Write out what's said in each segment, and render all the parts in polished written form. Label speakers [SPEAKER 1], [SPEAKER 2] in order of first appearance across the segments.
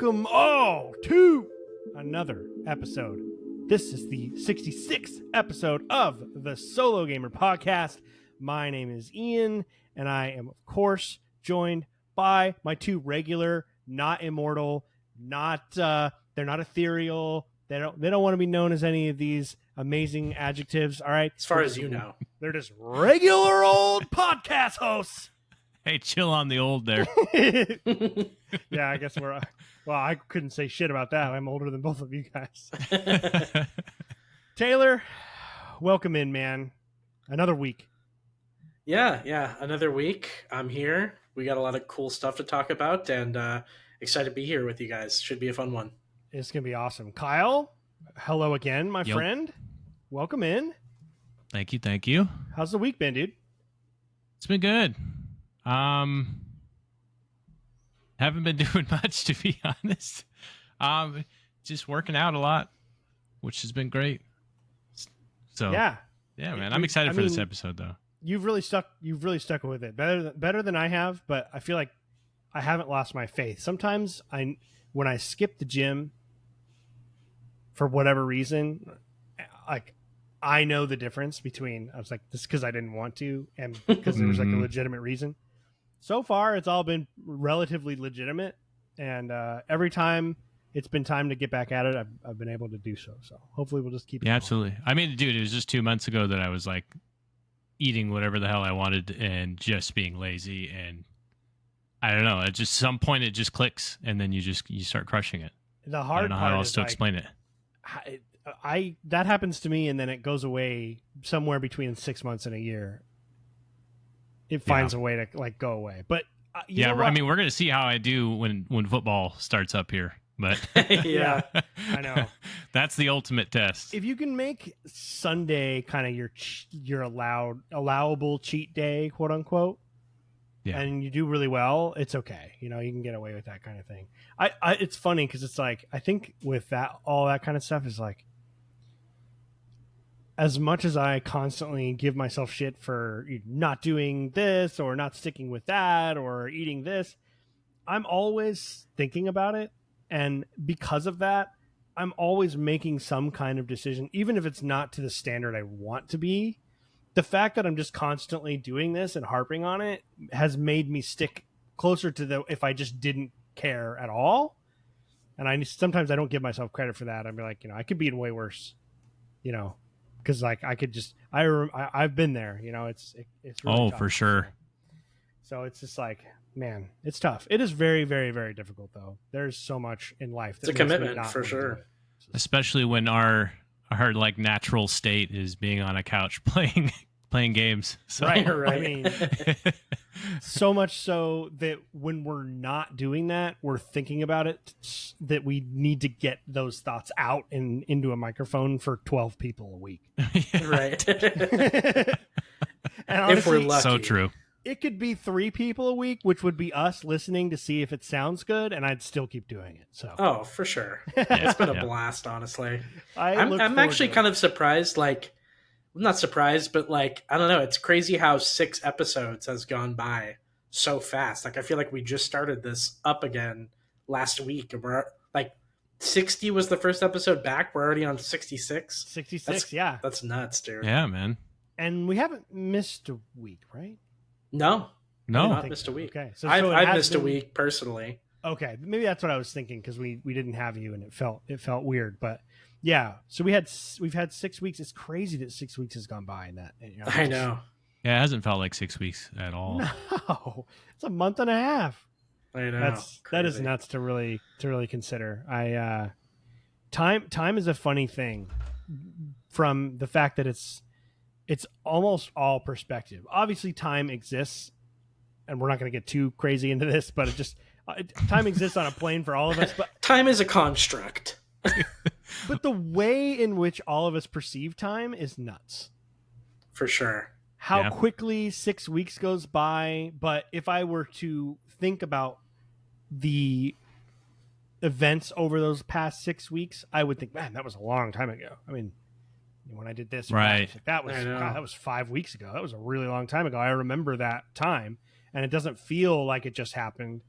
[SPEAKER 1] welcome all to another episode. This is the 66th episode of the Solo Gamer Podcast. My name is Ian, and I am, of course, joined by my two regular, not immortal, they're not ethereal. They don't want to be known as any of these amazing adjectives. All right,
[SPEAKER 2] as far as you know,
[SPEAKER 1] they're just regular old podcast hosts.
[SPEAKER 3] Hey, chill on the old there.
[SPEAKER 1] Yeah, I guess well, I couldn't say shit about that. I'm older than both of you guys. Taylor, welcome in, man. Another week.
[SPEAKER 2] Yeah, another week. I'm here. We got a lot of cool stuff to talk about, and excited to be here with you guys. Should be a fun one.
[SPEAKER 1] It's going to be awesome. Kyle, hello again, my friend. Welcome in.
[SPEAKER 3] Thank you.
[SPEAKER 1] How's the week been, dude?
[SPEAKER 3] It's been good. Haven't been doing much, to be honest. Just working out a lot, which has been great. So yeah, man, I'm excited for this episode, though. You've really stuck
[SPEAKER 1] with it better than I have, but I feel like I haven't lost my faith. Sometimes when I skip the gym for whatever reason, like I know the difference between I was like, this is because I didn't want to and because there was like a legitimate reason. So far, it's all been relatively legitimate, and every time it's been time to get back at it, I've been able to do so. So hopefully we'll just keep. Yeah,
[SPEAKER 3] absolutely. I mean, dude, it was just 2 months ago that I was like eating whatever the hell I wanted and just being lazy, and I don't know. At just some point, it just clicks, and then you start crushing it.
[SPEAKER 1] The hard
[SPEAKER 3] I don't know
[SPEAKER 1] part
[SPEAKER 3] how else
[SPEAKER 1] is
[SPEAKER 3] to explain it.
[SPEAKER 1] That happens to me, and then it goes away somewhere between 6 months and a year. It finds a way to like go away, but you know what?
[SPEAKER 3] I mean, we're gonna see how I do when football starts up here. But
[SPEAKER 1] yeah, I know
[SPEAKER 3] that's the ultimate test.
[SPEAKER 1] If you can make Sunday kind of your allowable cheat day, quote unquote, and you do really well, it's okay. You know, you can get away with that kind of thing. It's funny because it's like I think with that all that kind of stuff is like. As much as I constantly give myself shit for not doing this or not sticking with that or eating this, I'm always thinking about it. And because of that, I'm always making some kind of decision, even if it's not to the standard I want to be. The fact that I'm just constantly doing this and harping on it has made me stick closer to if I just didn't care at all. And sometimes I don't give myself credit for that. I'd be like, I could be in way worse, because like I could just I've been there, it's really tough.
[SPEAKER 3] For sure.
[SPEAKER 1] So it's just like, man, it's tough. It is very, very, very difficult though. There's so much in life.
[SPEAKER 2] It's a commitment for sure.
[SPEAKER 3] Especially when our like natural state is being on a couch playing games. So.
[SPEAKER 1] Right. I mean, so much so that when we're not doing that, we're thinking about it, that we need to get those thoughts out and into a microphone for 12 people a week.
[SPEAKER 2] Right.
[SPEAKER 1] And honestly,
[SPEAKER 2] if we're lucky.
[SPEAKER 3] So true.
[SPEAKER 1] It could be 3 people a week, which would be us listening to see if it sounds good, and I'd still keep doing it. So,
[SPEAKER 2] oh, for sure. It's been a blast, honestly. I'm actually kind of surprised, like, I'm not surprised, but like, I don't know. It's crazy how 6 episodes has gone by so fast. Like, I feel like we just started this up again last week. And we're like 60 was the first episode back. We're already on 66.
[SPEAKER 1] 66,
[SPEAKER 2] That's nuts, dude.
[SPEAKER 3] Yeah, man.
[SPEAKER 1] And we haven't missed a week, right?
[SPEAKER 2] No.
[SPEAKER 3] Not
[SPEAKER 2] missed a week.
[SPEAKER 1] Okay. So
[SPEAKER 2] I've missed a week personally.
[SPEAKER 1] Okay. Maybe that's what I was thinking because we didn't have you and it felt weird, but yeah, so we've had 6 weeks. It's crazy that 6 weeks has gone by, and that
[SPEAKER 2] I know.
[SPEAKER 3] Yeah, it hasn't felt like 6 weeks at all.
[SPEAKER 1] No, it's a month and a half.
[SPEAKER 2] I know.
[SPEAKER 1] That is nuts to really consider. Time is a funny thing, from the fact that it's almost all perspective. Obviously, time exists, and we're not going to get too crazy into this, but time exists on a plane for all of us. But
[SPEAKER 2] time is a construct.
[SPEAKER 1] But the way in which all of us perceive time is nuts.
[SPEAKER 2] For sure.
[SPEAKER 1] How quickly 6 weeks goes by. But if I were to think about the events over those past 6 weeks, I would think, man, that was a long time ago. I mean, when I did this,
[SPEAKER 3] right?
[SPEAKER 1] That was 5 weeks ago. That was a really long time ago. I remember that time, and it doesn't feel like it just happened.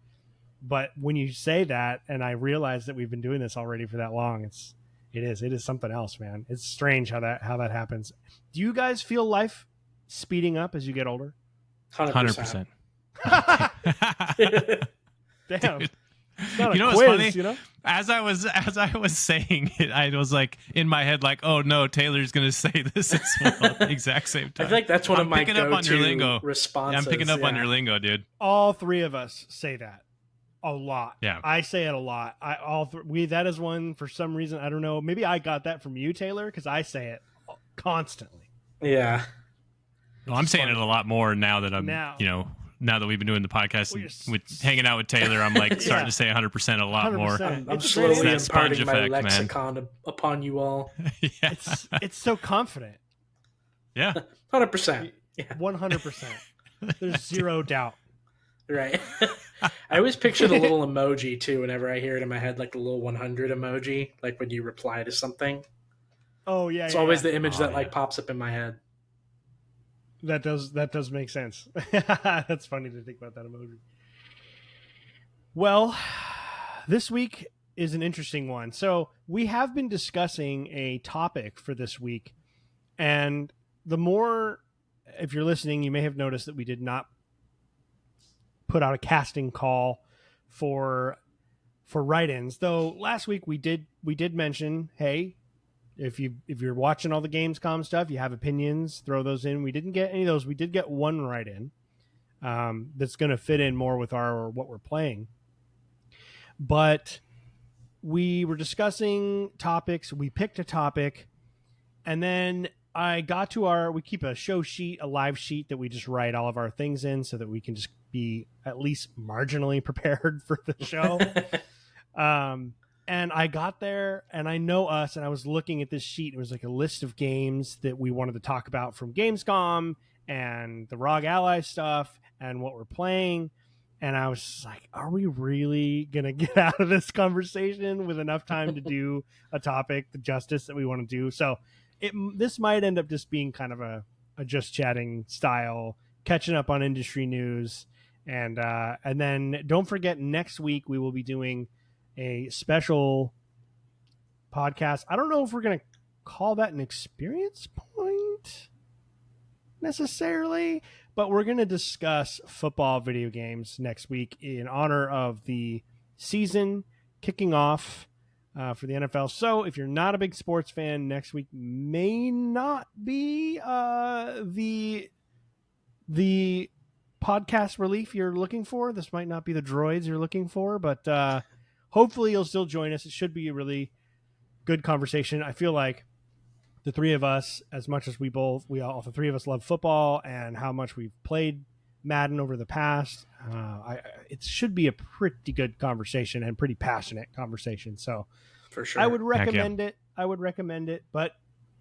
[SPEAKER 1] But when you say that, and I realize that we've been doing this already for that long, it is something else, man. It's strange how that happens. Do you guys feel life speeding up as you get older?
[SPEAKER 3] 100%.
[SPEAKER 1] Damn.
[SPEAKER 3] Dude.
[SPEAKER 1] It's not
[SPEAKER 3] you
[SPEAKER 1] a
[SPEAKER 3] know
[SPEAKER 1] quiz,
[SPEAKER 3] what's funny?
[SPEAKER 1] You know?
[SPEAKER 3] As I was saying it, I was like in my head, like, oh no, Taylor's gonna say this as well at the exact same time.
[SPEAKER 2] I feel like that's one of my
[SPEAKER 3] picking up on your lingo.
[SPEAKER 2] responses.
[SPEAKER 3] Yeah, I'm picking up on your lingo, dude.
[SPEAKER 1] All three of us say that a lot.
[SPEAKER 3] Yeah,
[SPEAKER 1] I say it a lot. That is one for some reason. I don't know. Maybe I got that from you, Taylor, because I say it constantly.
[SPEAKER 2] Yeah.
[SPEAKER 3] Well, I'm saying it a lot more now that I'm, now that we've been doing the podcast and with hanging out with Taylor, I'm like starting to say 100% a lot 100%. More.
[SPEAKER 2] I'm slowly imparting my lexicon upon you all.
[SPEAKER 1] Yeah. It's so confident.
[SPEAKER 3] Yeah.
[SPEAKER 2] 100%. Yeah.
[SPEAKER 1] 100%. There's zero doubt.
[SPEAKER 2] Right. I always picture the little emoji too whenever I hear it in my head, like the little 100 emoji, like when you reply to something.
[SPEAKER 1] Oh, yeah.
[SPEAKER 2] It's always the image that like pops up in my head.
[SPEAKER 1] That does make sense. That's funny to think about that emoji. Well, this week is an interesting one. So we have been discussing a topic for this week, and if you're listening, you may have noticed that we did not put out a casting call for write-ins. Though last week we did mention, hey, if you're watching all the Gamescom stuff, you have opinions, throw those in. We didn't get any of those. We did get one write-in that's going to fit in more with what we're playing. But we were discussing topics. We picked a topic, and then I got to we keep a show sheet, a live sheet that we just write all of our things in so that we can just be at least marginally prepared for the show. And I got there, and I know us, and I was looking at this sheet. It was like a list of games that we wanted to talk about from Gamescom and the ROG Ally stuff and what we're playing. And I was just like, are we really going to get out of this conversation with enough time to do a topic, the justice that we want to do? So this might end up just being kind of a just chatting style, catching up on industry news. And then don't forget, next week we will be doing a special podcast. I don't know if we're going to call that an experience point necessarily, but we're going to discuss football video games next week in honor of the season kicking off for the NFL. So if you're not a big sports fan, next week may not be the podcast relief you're looking for. This might not be the droids you're looking for, but hopefully you'll still join us. It should be a really good conversation. I feel like the three of us, as much as the three of us love football and how much we've played Madden over the past, it should be a pretty good conversation and pretty passionate conversation. So
[SPEAKER 2] for sure,
[SPEAKER 1] I would recommend it. I would recommend it, but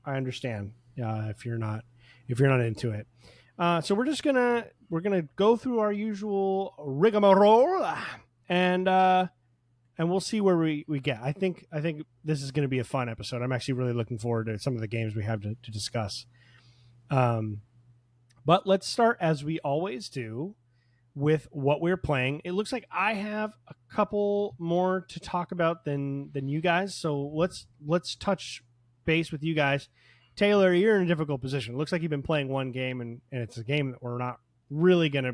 [SPEAKER 1] I understand if you're not into it. So we're gonna go through our usual rigmarole and we'll see where we get. I think this is going to be a fun episode. I'm actually really looking forward to some of the games we have to discuss. But let's start, as we always do, with what we're playing. It looks like I have a couple more to talk about than you guys. So let's touch base with you guys. Taylor, you're in a difficult position. It looks like you've been playing one game, and it's a game that we're not really going to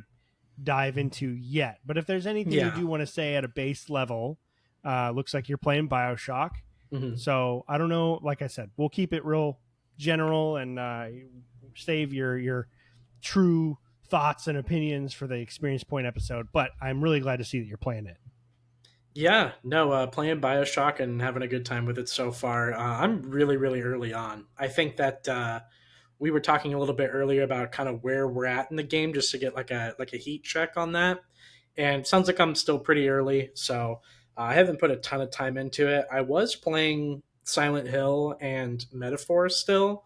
[SPEAKER 1] dive into yet. But if there's anything you do want to say at a base level, looks like you're playing BioShock. Mm-hmm. So I don't know. Like I said, we'll keep it real general and save your true thoughts and opinions for the Experience Point episode. But I'm really glad to see that you're playing it.
[SPEAKER 2] Yeah, no, playing BioShock and having a good time with it so far. I'm really, really early on. I think that we were talking a little bit earlier about kind of where we're at in the game, just to get like a heat check on that. And it sounds like I'm still pretty early, so I haven't put a ton of time into it. I was playing Silent Hill and Metaphor still,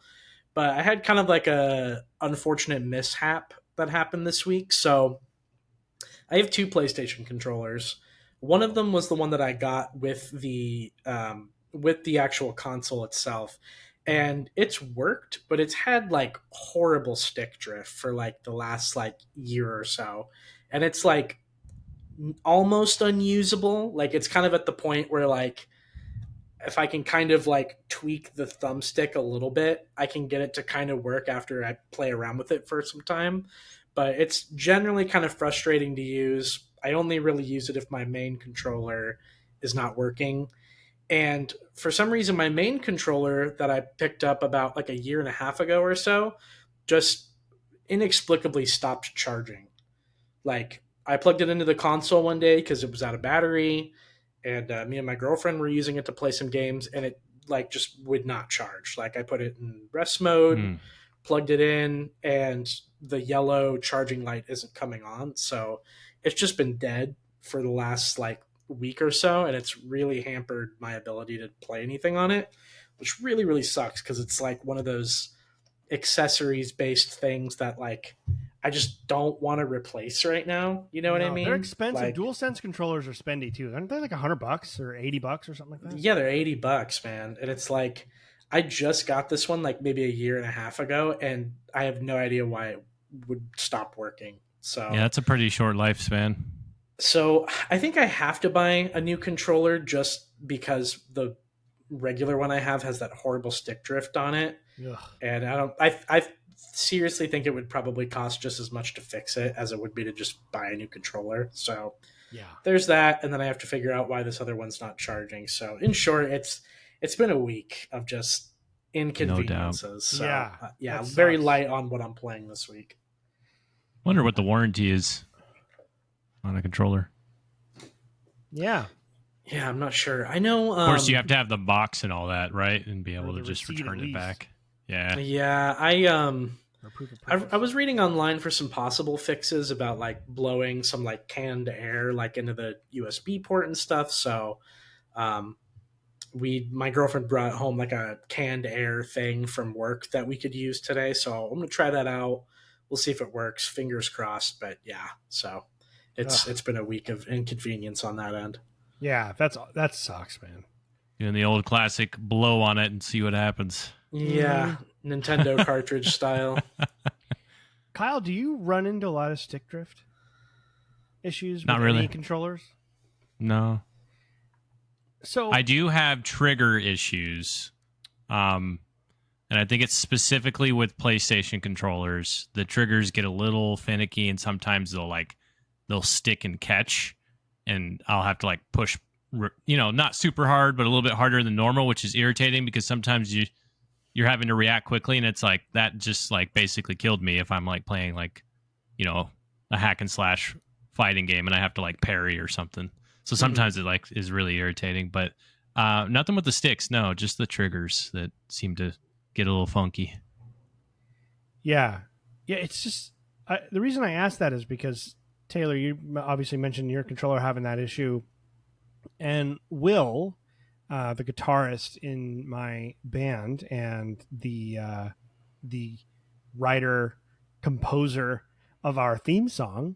[SPEAKER 2] but I had kind of like a unfortunate mishap that happened this week. So I have two PlayStation controllers. One of them was the one that I got with the actual console itself, and it's worked, but it's had like horrible stick drift for like the last like year or so, and it's like almost unusable. Like it's kind of at the point where like if I can kind of like tweak the thumbstick a little bit, I can get it to kind of work after I play around with it for some time. But it's generally kind of frustrating to use. I only really use it if my main controller is not working. And for some reason, my main controller that I picked up about like a year and a half ago or so just inexplicably stopped charging. Like I plugged it into the console one day because it was out of battery, and me and my girlfriend were using it to play some games, and it like just would not charge. Like I put it in rest mode, plugged it in, and the yellow charging light isn't coming on. So it's just been dead for the last like week or so, and it's really hampered my ability to play anything on it, which really, really sucks because it's like one of those accessories based things that like I just don't want to replace right now. You know what I mean?
[SPEAKER 1] They're expensive. Like, DualSense controllers are spendy too. Aren't they like $100 or $80 or something like that?
[SPEAKER 2] Yeah, they're $80, man. And it's like I just got this one like maybe a year and a half ago, and I have no idea why it would stop working. So
[SPEAKER 3] yeah, that's a pretty short lifespan.
[SPEAKER 2] So I think I have to buy a new controller just because the regular one I have has that horrible stick drift on it. Ugh. And I seriously think it would probably cost just as much to fix it as it would be to just buy a new controller. So
[SPEAKER 1] yeah, there's
[SPEAKER 2] that, and then I have to figure out why this other one's not charging. So in short, it's been a week of just inconveniences.
[SPEAKER 3] No
[SPEAKER 2] doubt. So yeah, very light on what I'm playing this week.
[SPEAKER 3] Wonder what the warranty is on a controller.
[SPEAKER 1] Yeah,
[SPEAKER 2] I'm not sure. I know.
[SPEAKER 3] Of course, you have to have the box and all that, right, and be able to just return it back. Yeah.
[SPEAKER 2] I was reading online for some possible fixes about like blowing some like canned air like into the USB port and stuff. So, my girlfriend brought home like a canned air thing from work that we could use today. So I'm gonna try that out. We'll see if it works. Fingers crossed. But yeah, so it's been a week of inconvenience on that end.
[SPEAKER 1] Yeah, that sucks, man.
[SPEAKER 3] Doing the old classic blow on it and see what happens.
[SPEAKER 2] Yeah, Nintendo cartridge style.
[SPEAKER 1] Kyle, do you run into a lot of stick drift issues with
[SPEAKER 3] really.
[SPEAKER 1] Any controllers?
[SPEAKER 3] No.
[SPEAKER 1] So
[SPEAKER 3] I do have trigger issues. And I think it's specifically with PlayStation controllers. The triggers get a little finicky, and sometimes they'll stick and catch, and I'll have to like push, not super hard, but a little bit harder than normal, which is irritating because sometimes you're having to react quickly, and it's like that just like basically killed me if I'm like playing like, a hack and slash fighting game and I have to like parry or something. So sometimes it like is really irritating, but nothing with the sticks. No, just the triggers that seem to get a little funky.
[SPEAKER 1] Yeah. It's just the reason I asked that is because Taylor, you obviously mentioned your controller having that issue, and Will, the guitarist in my band and the writer composer of our theme song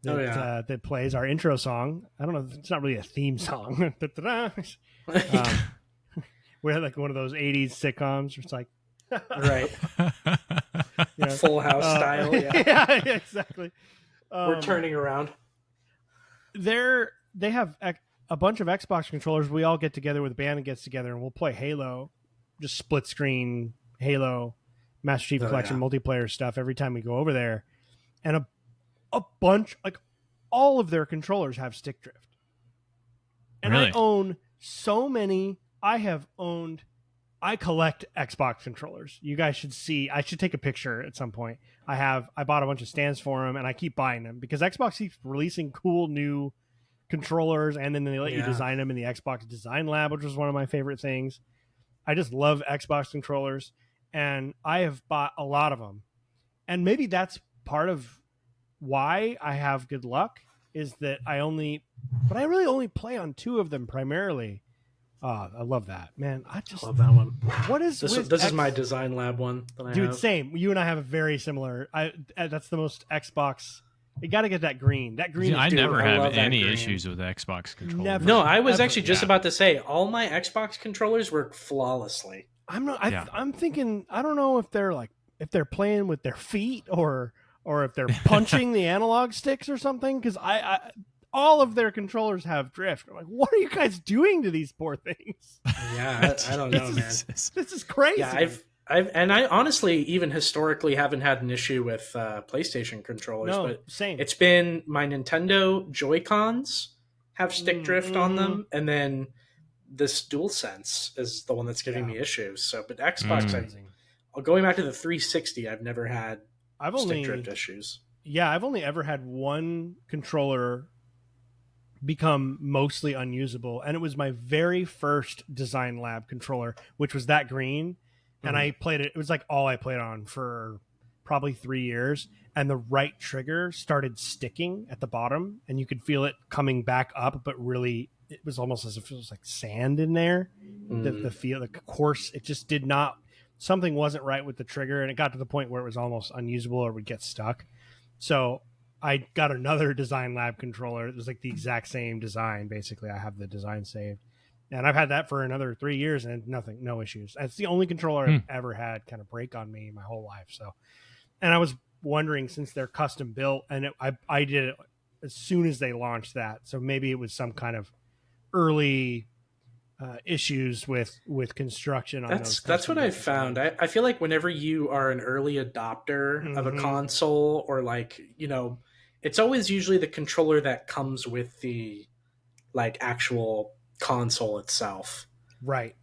[SPEAKER 1] that plays our intro song. I don't know, it's not really a theme song. We're like one of those 80s sitcoms where it's like
[SPEAKER 2] right. Full House style.
[SPEAKER 1] Yeah, exactly.
[SPEAKER 2] We're turning around.
[SPEAKER 1] They have a bunch of Xbox controllers. We all get together with a band and gets together, and we'll play Halo, just split screen Halo, Master Chief Collection multiplayer stuff every time we go over there. And a bunch, like all of their controllers have stick drift. And really? I own so many. I collect Xbox controllers. You guys should see. I should take a picture at some point. I bought a bunch of stands for them, and I keep buying them because Xbox keeps releasing cool new controllers, and then they let you design them in the Xbox Design Lab, which was one of my favorite things. I just love Xbox controllers, and I have bought a lot of them. And maybe that's part of why I have good luck is that I really only play on two of them primarily. I love that, man. I just
[SPEAKER 2] love that one.
[SPEAKER 1] What is
[SPEAKER 2] this is my Design Lab one that I have.
[SPEAKER 1] Same. You and I have a very similar. That's the most Xbox. You got to get that green. That green.
[SPEAKER 3] I never have any issues with Xbox controllers.
[SPEAKER 1] Never.
[SPEAKER 2] No, I was actually just about to say all my Xbox controllers work flawlessly.
[SPEAKER 1] I'm thinking. I don't know if they're playing with their feet or if they're punching the analog sticks or something. Because all of their controllers have drift. I'm like, what are you guys doing to these poor things?
[SPEAKER 2] Yeah, I don't know, man.
[SPEAKER 1] This is crazy.
[SPEAKER 2] Yeah, I honestly, even historically, haven't had an issue with PlayStation controllers.
[SPEAKER 1] No,
[SPEAKER 2] but
[SPEAKER 1] same.
[SPEAKER 2] It's been my Nintendo Joy-Cons have stick drift on them, and then this DualSense is the one that's giving me issues. So, but Xbox, going back to the 360, I've never had stick drift issues.
[SPEAKER 1] Yeah, I've only ever had one controller become mostly unusable, and it was my very first Design Lab controller, which was that green. And I played it. It was like all I played on for probably 3 years. And the right trigger started sticking at the bottom, and you could feel it coming back up. But really, it was almost as if it was like sand in there. The feel, the course, it just did not. Something wasn't right with the trigger, and it got to the point where it was almost unusable or would get stuck. So I got another Design Lab controller. It was like the exact same design. Basically, I have the design saved. And I've had that for another 3 years and no issues. It's the only controller I've ever had kind of break on me my whole life. So, and I was wondering, since they're custom built, and I did it as soon as they launched that. So maybe it was some kind of early issues with construction on those.
[SPEAKER 2] That's what I've found. I feel like whenever you are an early adopter of a console, or like, it's always usually the controller that comes with the like actual console itself.
[SPEAKER 1] Right.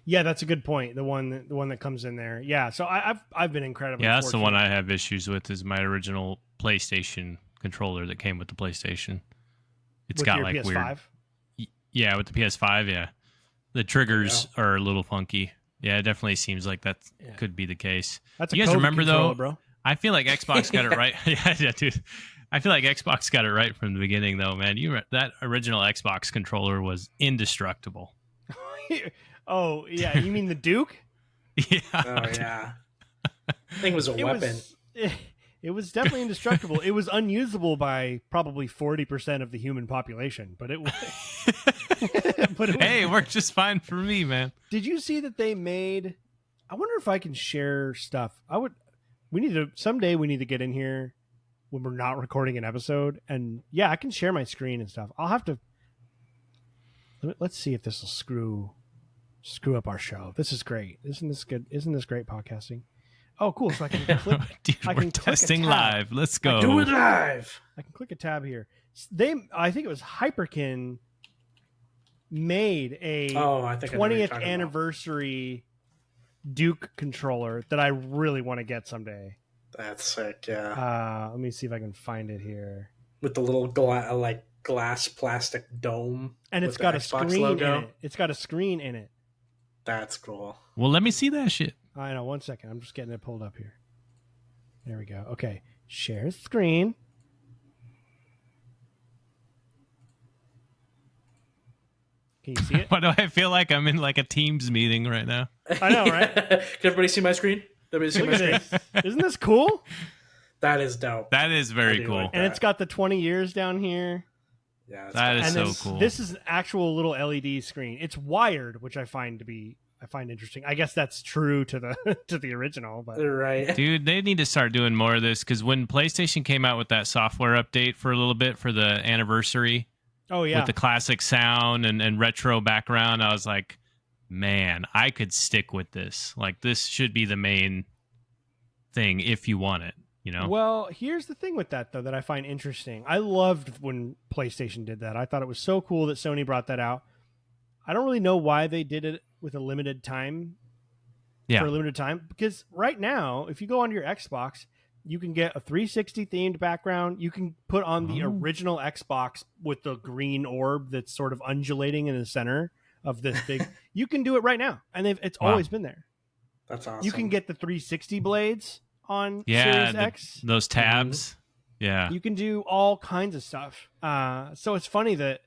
[SPEAKER 1] Yeah, that's a good point. The one that comes in there. Yeah, so I've been incredibly
[SPEAKER 3] that's
[SPEAKER 1] fortunate.
[SPEAKER 3] the one I have issues with, is my original PlayStation controller that came with the PlayStation. It's
[SPEAKER 1] with
[SPEAKER 3] got
[SPEAKER 1] your
[SPEAKER 3] like
[SPEAKER 1] PS5?
[SPEAKER 3] Weird. Yeah, with the PS5, yeah. The triggers are a little funky. Yeah, it definitely seems like that could be the case.
[SPEAKER 1] That's
[SPEAKER 3] you guys remember though?
[SPEAKER 1] Bro.
[SPEAKER 3] I feel like Xbox got it right. Yeah, dude. I feel like Xbox got it right from the beginning, though, man. That original Xbox controller was indestructible.
[SPEAKER 1] Oh, yeah. You mean the Duke?
[SPEAKER 3] Yeah.
[SPEAKER 2] Oh, yeah. I think it was a weapon.
[SPEAKER 1] It was definitely indestructible. It was unusable by probably 40% of the human population, but it was.
[SPEAKER 3] Hey, it worked just fine for me, man.
[SPEAKER 1] Did you see that they made? I wonder if I can share stuff. Someday we need to get in here when we're not recording an episode, and I can share my screen and stuff. I'll have to. Let's see if this will screw up our show. This is great. Isn't this good? Isn't this great podcasting? Oh, cool. So I can click.
[SPEAKER 3] Dude, we're testing live. Let's go.
[SPEAKER 2] Do it live.
[SPEAKER 1] I can click a tab here. I think it was Hyperkin made a 20th anniversary Duke controller that I really want to get someday.
[SPEAKER 2] That's sick, yeah.
[SPEAKER 1] Let me see if I can find it here.
[SPEAKER 2] With the little glass plastic dome.
[SPEAKER 1] And it's got a screen logo in it. It's got a screen in it.
[SPEAKER 2] That's cool.
[SPEAKER 3] Well, let me see that shit.
[SPEAKER 1] I know. 1 second. I'm just getting it pulled up here. There we go. Okay. Share screen. Can you see it?
[SPEAKER 3] Why do I feel like I'm in like a Teams meeting right now?
[SPEAKER 1] I know, right?
[SPEAKER 2] Can everybody see my screen?
[SPEAKER 1] Isn't this cool?
[SPEAKER 2] That is dope.
[SPEAKER 3] That is very cool.
[SPEAKER 1] Like and it's got the 20 years down here.
[SPEAKER 2] Yeah,
[SPEAKER 3] that is so cool.
[SPEAKER 1] This is an actual little LED screen. It's wired, which I find interesting. I guess that's true to the original, but
[SPEAKER 2] right.
[SPEAKER 3] Dude, they need to start doing more of this, because when PlayStation came out with that software update for a little bit for the anniversary, with the classic sound and retro background, I was like, man, I could stick with this. Like, this should be the main thing if you want it,
[SPEAKER 1] Well, here's the thing with that, though, that I find interesting. I loved when PlayStation did that. I thought it was so cool that Sony brought that out. I don't really know why they did it with a limited time.
[SPEAKER 3] Yeah.
[SPEAKER 1] For a limited time. Because right now, if you go onto your Xbox, you can get a 360 themed background. You can put on the original Xbox with the green orb that's sort of undulating in the center of this big. You can do it right now, and it's always been there.
[SPEAKER 2] That's awesome.
[SPEAKER 1] You can get the 360 blades on Series X.
[SPEAKER 3] Those tabs. Yeah.
[SPEAKER 1] You can do all kinds of stuff. So it's funny that,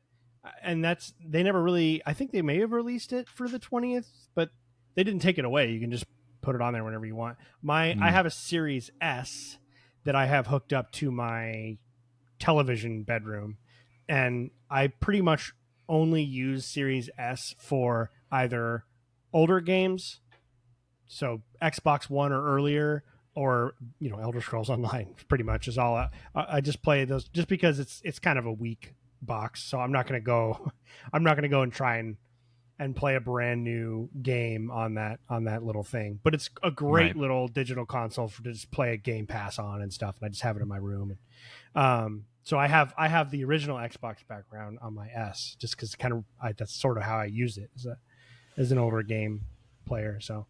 [SPEAKER 1] and they never really. I think they may have released it for the 20th, but they didn't take it away. You can just put it on there whenever you want. I have a Series S that I have hooked up to my television bedroom, and I pretty much only use Series S for either older games, so Xbox One or earlier, or Elder Scrolls Online pretty much is all I just play those just because it's kind of a weak box, so I'm not going to go and try and play a brand new game on that little thing. But it's a great little digital console to just play a Game Pass on and stuff, and I just have it in my room. And so I have the original Xbox background on my S just because that's sort of how I use it as an older game player. So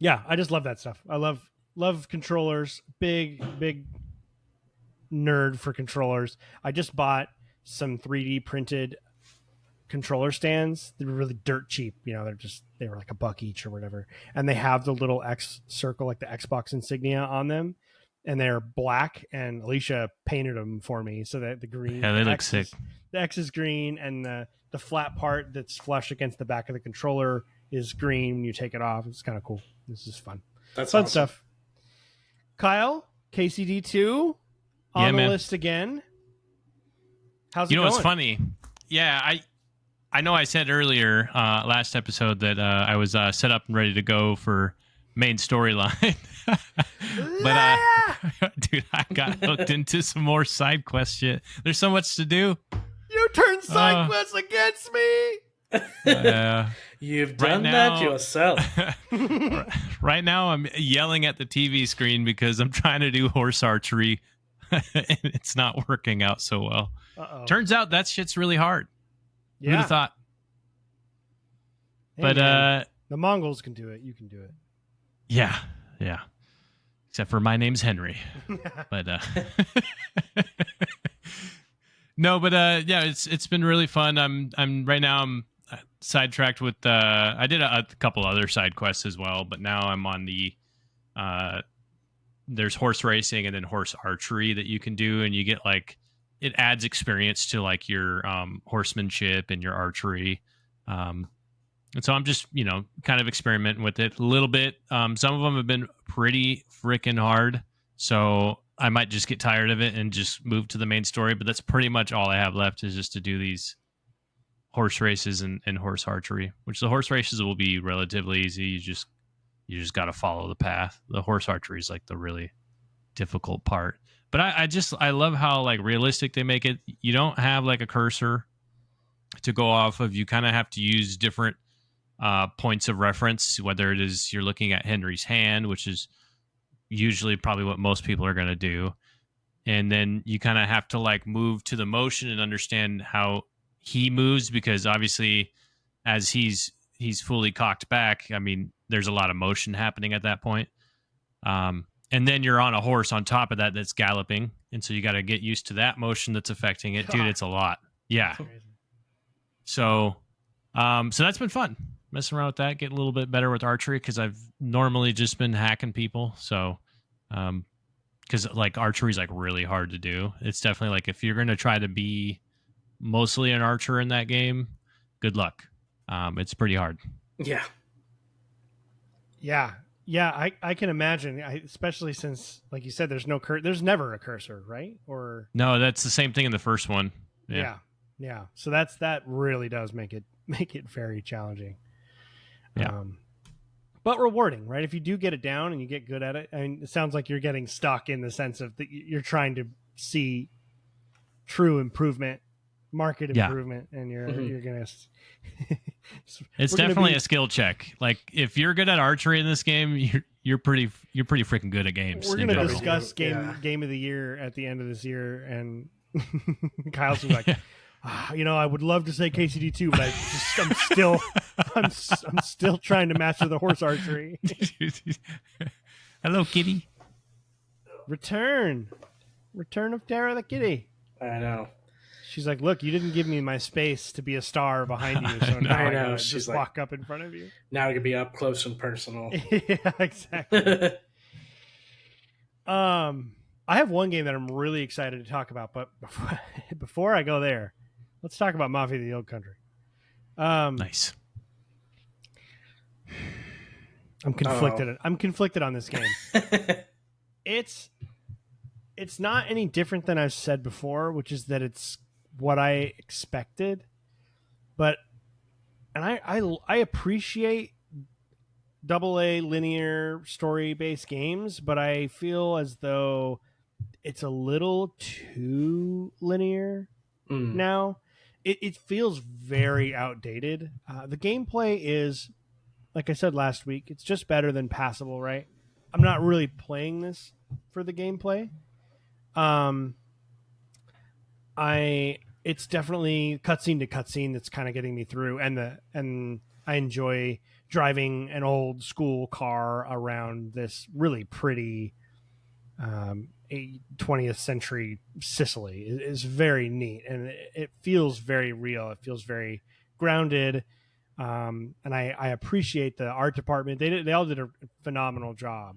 [SPEAKER 1] yeah, I just love that stuff. I love controllers. Big nerd for controllers. I just bought some 3D printed controller stands. They were really dirt cheap. They were like $1 each or whatever. And they have the little X circle, like the Xbox insignia on them. And they're black. And Alicia painted them for me so that the green.
[SPEAKER 3] Yeah, they look sick.
[SPEAKER 1] The X is green, and the flat part that's flush against the back of the controller is green when you take it off. It's kind of cool. This is fun.
[SPEAKER 2] That's
[SPEAKER 1] fun
[SPEAKER 2] awesome
[SPEAKER 1] stuff. Kyle, KCD2 on the list again. How's it going?
[SPEAKER 3] What's funny? Yeah, I know I said earlier last episode that I was set up and ready to go for main storyline. But dude, I got hooked into some more side quest shit. There's so much to do.
[SPEAKER 1] You turned side quests against me.
[SPEAKER 2] You've done that yourself.
[SPEAKER 3] Right now, I'm yelling at the TV screen because I'm trying to do horse archery, and it's not working out so well.
[SPEAKER 1] Uh-oh.
[SPEAKER 3] Turns out that shit's really hard.
[SPEAKER 1] Yeah.
[SPEAKER 3] Who'd have thought?
[SPEAKER 1] Hey, man, the Mongols can do it. You can do it.
[SPEAKER 3] Yeah. Except for my name's Henry. But no, but yeah, it's been really fun. I'm right now. I'm sidetracked with I did a couple other side quests as well, but now I'm on the there's horse racing and then horse archery that you can do, and you get it adds experience to your horsemanship and your archery. And so I'm just, kind of experimenting with it a little bit. Some of them have been pretty freaking hard, so I might just get tired of it and just move to the main story. But that's pretty much all I have left is just to do these horse races and horse archery, which the horse races will be relatively easy. You just got to follow the path. The horse archery is the really difficult part. But I love how realistic they make it. You don't have a cursor to go off of. You kind of have to use different points of reference, whether it is you're looking at Henry's hand, which is usually probably what most people are going to do. And then you kind of have to move to the motion and understand how he moves, because obviously as he's fully cocked back, I mean, there's a lot of motion happening at that point. And then you're on a horse on top of that that's galloping. And so you got to get used to that motion that's affecting it. Dude, it's a lot. Yeah. So that's been fun. Messing around with that, getting a little bit better with archery, because I've normally just been hacking people. So, because archery is really hard to do. It's definitely if you're going to try to be mostly an archer in that game, good luck. It's pretty hard.
[SPEAKER 2] Yeah.
[SPEAKER 1] I can imagine, especially since, like you said, there's never a cursor, right? Or
[SPEAKER 3] no, that's the same thing in the first one.
[SPEAKER 1] Yeah. So that really does make it very challenging.
[SPEAKER 3] Yeah.
[SPEAKER 1] But rewarding, right? If you do get it down and you get good at it, and it sounds like you're getting stuck in the sense of that you're trying to see true improvement, market improvement, and you're gonna.
[SPEAKER 3] It's definitely a skill check. If you're good at archery in this game, you're pretty freaking good at games.
[SPEAKER 1] We're gonna discuss game of the year at the end of this year, and Kyle's like, I would love to say KCD2, but I'm still trying to master the horse archery.
[SPEAKER 3] Hello, kitty.
[SPEAKER 1] Return of Tara the kitty.
[SPEAKER 2] I know.
[SPEAKER 1] She's like, look, you didn't give me my space to be a star behind you, so now I know.
[SPEAKER 2] She's
[SPEAKER 1] just walk up in front of you.
[SPEAKER 2] Now I can be up close and personal.
[SPEAKER 1] Yeah, exactly. I have one game that I'm really excited to talk about, but before I go there, let's talk about Mafia: The Old Country.
[SPEAKER 3] Nice.
[SPEAKER 1] I'm conflicted. I'm conflicted on this game. It's not any different than I've said before, which is that it's what I expected. But I appreciate AA linear story-based games, but I feel as though it's a little too linear now. It feels very outdated. The gameplay is, like I said last week, it's just better than passable, right? I'm not really playing this for the gameplay. It's definitely cutscene to cutscene that's kind of getting me through, and I enjoy driving an old school car around this really pretty 20th century Sicily. Is very neat, and it feels very real. It feels very grounded, and I appreciate the art department. They all did a phenomenal job.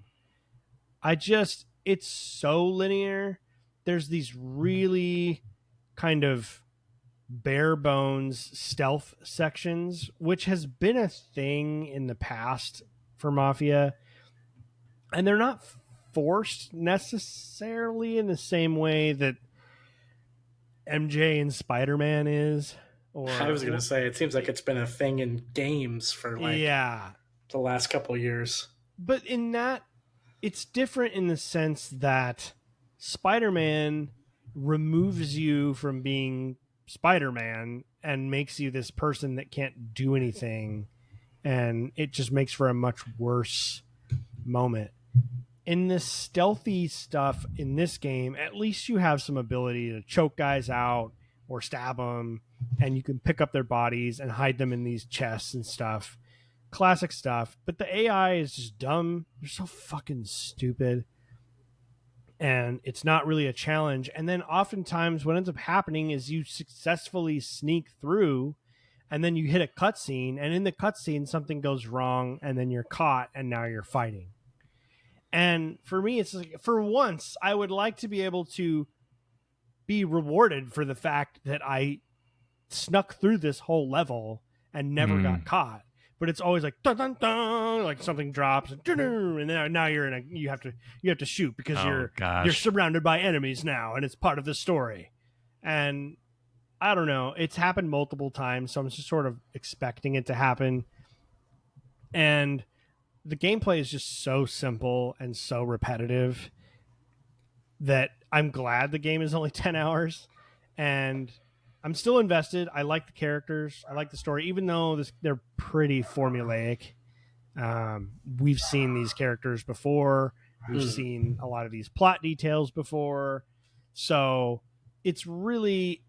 [SPEAKER 1] It's so linear. There's these really kind of bare bones stealth sections, which has been a thing in the past for Mafia, and they're not forced necessarily in the same way that MJ and Spider-Man is. Or
[SPEAKER 2] I was going to say, it seems like it's been a thing in games for the last couple of years.
[SPEAKER 1] But in that, it's different in the sense that Spider-Man removes you from being Spider-Man and makes you this person that can't do anything, and it just makes for a much worse moment. In this stealthy stuff in this game, at least you have some ability to choke guys out or stab them, and you can pick up their bodies and hide them in these chests and stuff. Classic stuff. But the AI is just dumb. They're so fucking stupid. And it's not really a challenge. And then oftentimes what ends up happening is you successfully sneak through, and then you hit a cutscene, and in the cutscene something goes wrong, and then you're caught, and now you're fighting. And for me, it's like, for once, I would like to be able to be rewarded for the fact that I snuck through this whole level and never got caught. But it's always like dun dun dun, like something drops, and now you're in you have to shoot because you're surrounded by enemies now, and it's part of the story. And I don't know, it's happened multiple times, so I'm just sort of expecting it to happen. And the gameplay is just so simple and so repetitive that I'm glad the game is only 10 hours, and I'm still invested. I like the characters. I like the story, even though they're pretty formulaic. We've seen these characters before. We've seen a lot of these plot details before. So it's really,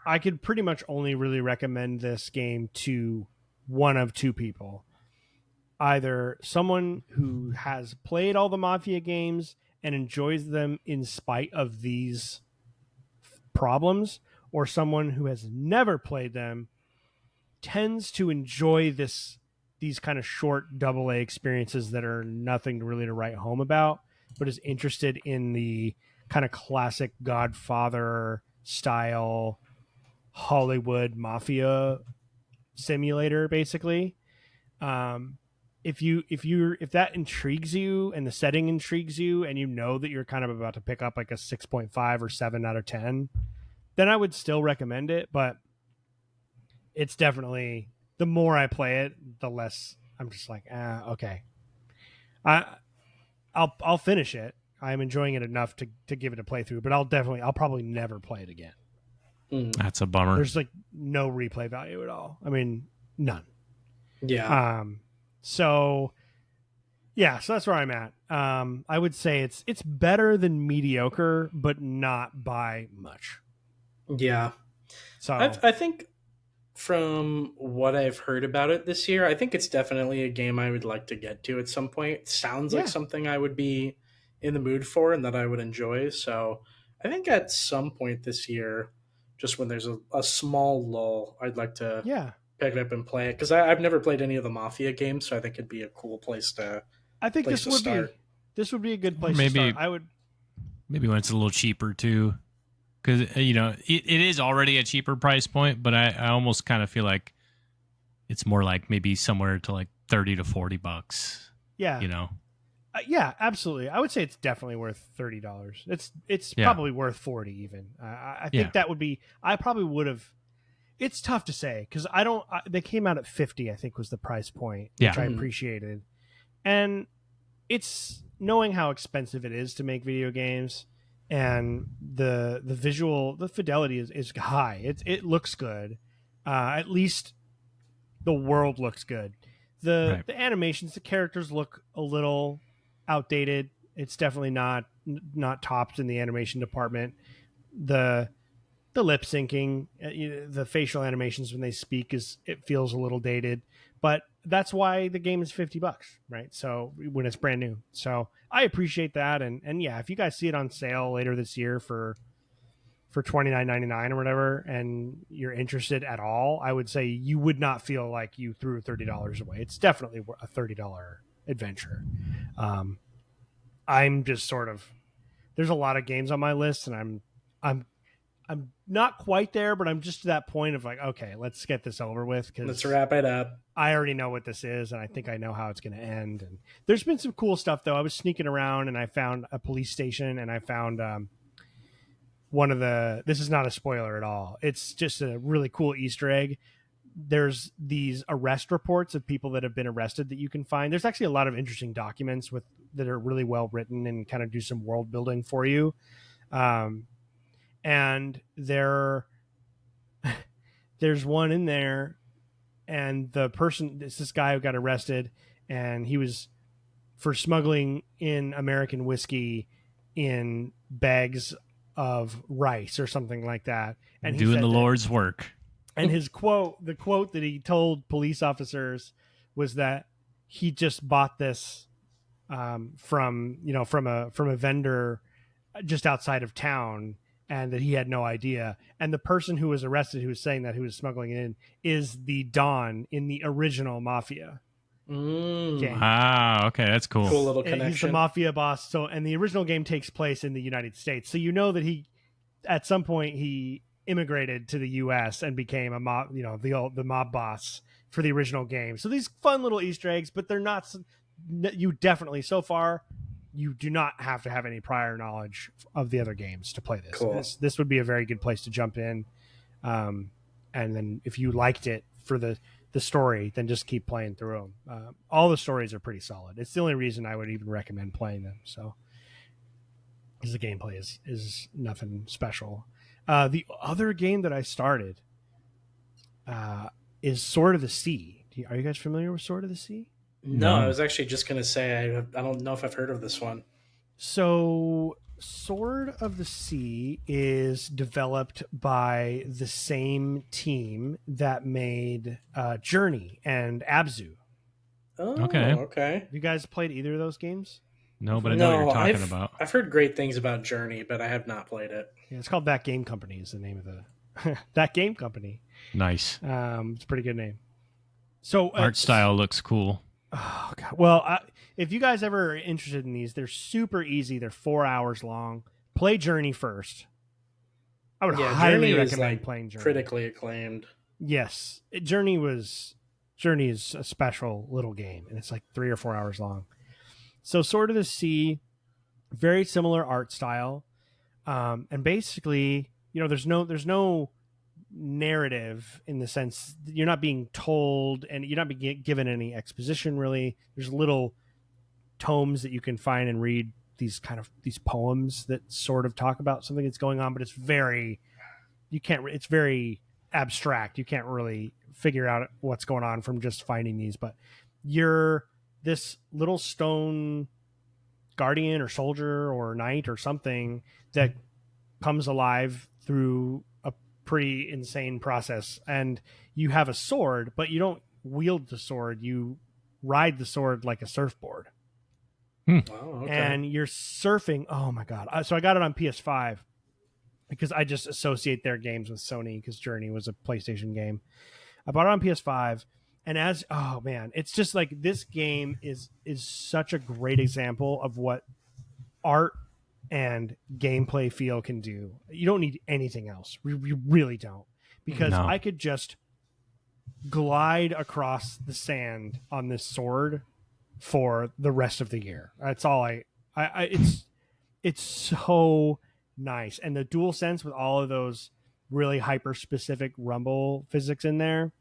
[SPEAKER 1] I could pretty much only really recommend this game to one of two people. Either someone who has played all the Mafia games and enjoys them in spite of these problems, or someone who has never played them, tends to enjoy these kind of short AA experiences that are nothing really to write home about, but is interested in the kind of classic Godfather style Hollywood mafia simulator, basically. If that intrigues you and the setting intrigues you, and you know that you're kind of about to pick up like a 6.5 or 7 out of 10, then I would still recommend it. But it's definitely, the more I play it, the less I'm just like, okay. I'll finish it. I'm enjoying it enough to give it a playthrough, but I'll probably never play it again.
[SPEAKER 3] That's a bummer.
[SPEAKER 1] There's like no replay value at all. I mean, none.
[SPEAKER 2] Yeah.
[SPEAKER 1] So that's where I'm at. I would say it's better than mediocre, but not by much.
[SPEAKER 2] Yeah.
[SPEAKER 1] So
[SPEAKER 2] I think from what I've heard about it this year, I think it's definitely a game I would like to get to at some point. It sounds like something I would be in the mood for and that I would enjoy. So I think at some point this year, just when there's a small lull, I'd like to pick it up and play it, because I've never played any of the Mafia games, so I think it'd be a cool place to.
[SPEAKER 1] I think this would be a good place to start. I would
[SPEAKER 3] maybe when it's a little cheaper too, because it is already a cheaper price point, but I almost kind of feel like it's more like maybe somewhere to like $30 to $40.
[SPEAKER 1] Yeah, yeah, absolutely. I would say it's definitely worth $30. It's probably worth $40 even. I think that would be. I probably would have. it's tough to say because they came out at $50, I think was the price point, which I appreciated. And it's knowing how expensive it is to make video games, and the fidelity is high. It looks good. At least the world looks good. The animations, the characters look a little outdated. It's definitely not tops in the animation department. The lip syncing, the facial animations when they speak it feels a little dated, but that's why the game is $50, right? So when it's brand new, so I appreciate that. And yeah, if you guys see it on sale later this year for $29.99 or whatever, and you're interested at all, I would say you would not feel like you threw $30 away. It's definitely a $30 adventure. I'm just sort of, there's a lot of games on my list, and I'm not quite there, but I'm just to that point of like, okay, let's get this over with.
[SPEAKER 2] Let's wrap it up.
[SPEAKER 1] I already know what this is, and I think I know how it's going to end. And there's been some cool stuff, though. I was sneaking around, and I found a police station, and I found one of the... This is not a spoiler at all. It's just a really cool Easter egg. There's these arrest reports of people that have been arrested that you can find. There's actually a lot of interesting documents that are really well written and kind of do some world building for you. And there's one in there, and the person, it's this guy who got arrested, and he was for smuggling in American whiskey in bags of rice or something like that. And
[SPEAKER 3] doing the Lord's work.
[SPEAKER 1] And the quote that he told police officers was that he just bought this from a vendor just outside of town, and that he had no idea. And the person who was arrested, who was saying that, who was smuggling it in, is the Don in the original Mafia game.
[SPEAKER 3] Wow, okay, that's cool.
[SPEAKER 2] Cool little connection.
[SPEAKER 1] He's the Mafia boss. So, and the original game takes place in the United States. So you know that at some point he immigrated to the U.S. and became the mob boss for the original game. So these fun little Easter eggs, but they're not. You definitely, so far, you do not have to have any prior knowledge of the other games to play this.
[SPEAKER 2] Cool.
[SPEAKER 1] This would be a very good place to jump in. And then if you liked it for the story, then just keep playing through them. All the stories are pretty solid. It's the only reason I would even recommend playing them. So, because the gameplay is nothing special. The other game that I started is Sword of the Sea. Are you guys familiar with Sword of the Sea?
[SPEAKER 2] No, I was actually just going to say I don't know if I've heard of this one.
[SPEAKER 1] So Sword of the Sea is developed by the same team that made Journey and Abzu.
[SPEAKER 2] Oh, okay.
[SPEAKER 1] Have you guys played either of those games?
[SPEAKER 3] No, but I know what you're talking about.
[SPEAKER 2] I've heard great things about Journey, but I have not played it.
[SPEAKER 1] Yeah, it's called That Game Company is the name of the That Game Company.
[SPEAKER 3] Nice.
[SPEAKER 1] It's a pretty good name. So
[SPEAKER 3] art style looks cool.
[SPEAKER 1] Oh God! Well, if you guys ever are interested in these, they're super easy. They're 4 hours long. Play Journey first. I would highly recommend playing Journey.
[SPEAKER 2] Critically acclaimed.
[SPEAKER 1] Yes, Journey is a special little game, and it's like 3 or 4 hours long. So, Sword of the Sea, very similar art style, and basically, there's no narrative in the sense that you're not being told and you're not being given any exposition really. There's little tomes that you can find and read, these poems that sort of talk about something that's going on, but it's very abstract. You can't really figure out what's going on from just finding these, but you're this little stone guardian or soldier or knight or something that comes alive through pretty insane process, and you have a sword, but you don't wield the sword, you ride the sword like a surfboard.
[SPEAKER 2] Wow, okay.
[SPEAKER 1] And you're surfing. Oh my God. So I got it on PS5 because I just associate their games with Sony, because Journey was a PlayStation game. I bought it on PS5, and it's just like, this game is such a great example of what art and gameplay feel can do. You don't need anything else. You really don't, because I could just glide across the sand on this sword for the rest of the year. That's all it's so nice. And the DualSense with all of those really hyper specific rumble physics in there.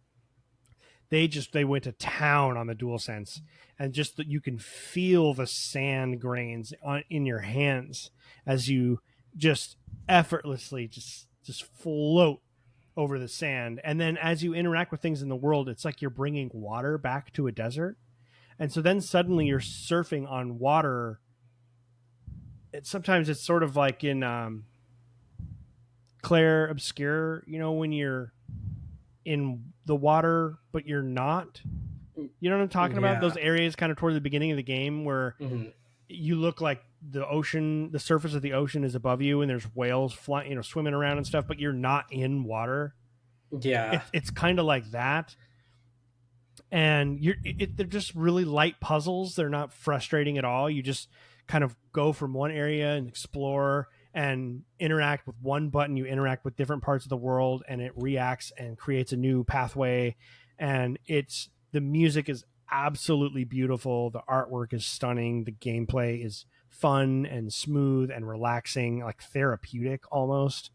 [SPEAKER 1] They went to town on the DualSense, and just that you can feel the sand grains in your hands as you just effortlessly just float over the sand. And then as you interact with things in the world, it's like you're bringing water back to a desert. And so then suddenly you're surfing on water. Sometimes it's sort of like in Claire Obscure, when you're in the water, but you're not. You know what I'm talking about? Those areas kind of toward the beginning of the game where you look like the ocean, the surface of the ocean is above you, and there's whales flying, swimming around and stuff, but you're not in water.
[SPEAKER 2] Yeah,
[SPEAKER 1] it's kind of like that. And they're just really light puzzles. They're not frustrating at all. You just kind of go from one area and explore and interact with one button. You interact with different parts of the world, and it reacts and creates a new pathway. And the music is absolutely beautiful. The artwork is stunning. The gameplay is fun and smooth and relaxing, like therapeutic almost.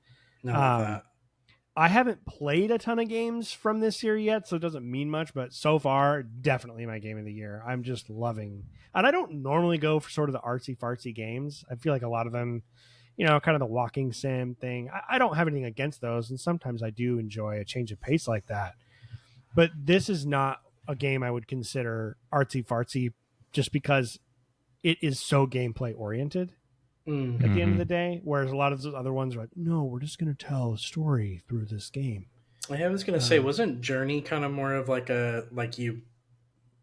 [SPEAKER 1] I haven't played a ton of games from this year yet, so it doesn't mean much, but so far, definitely my game of the year. I'm just loving. And I don't normally go for sort of the artsy-fartsy games. I feel like a lot of them, kind of the walking sim thing. I don't have anything against those, and sometimes I do enjoy a change of pace like that. But this is not a game I would consider artsy-fartsy just because it is so gameplay-oriented. At the end of the day, whereas a lot of those other ones are like, no, we're just going to tell a story through this game.
[SPEAKER 2] I was going to say, wasn't Journey kind of more of you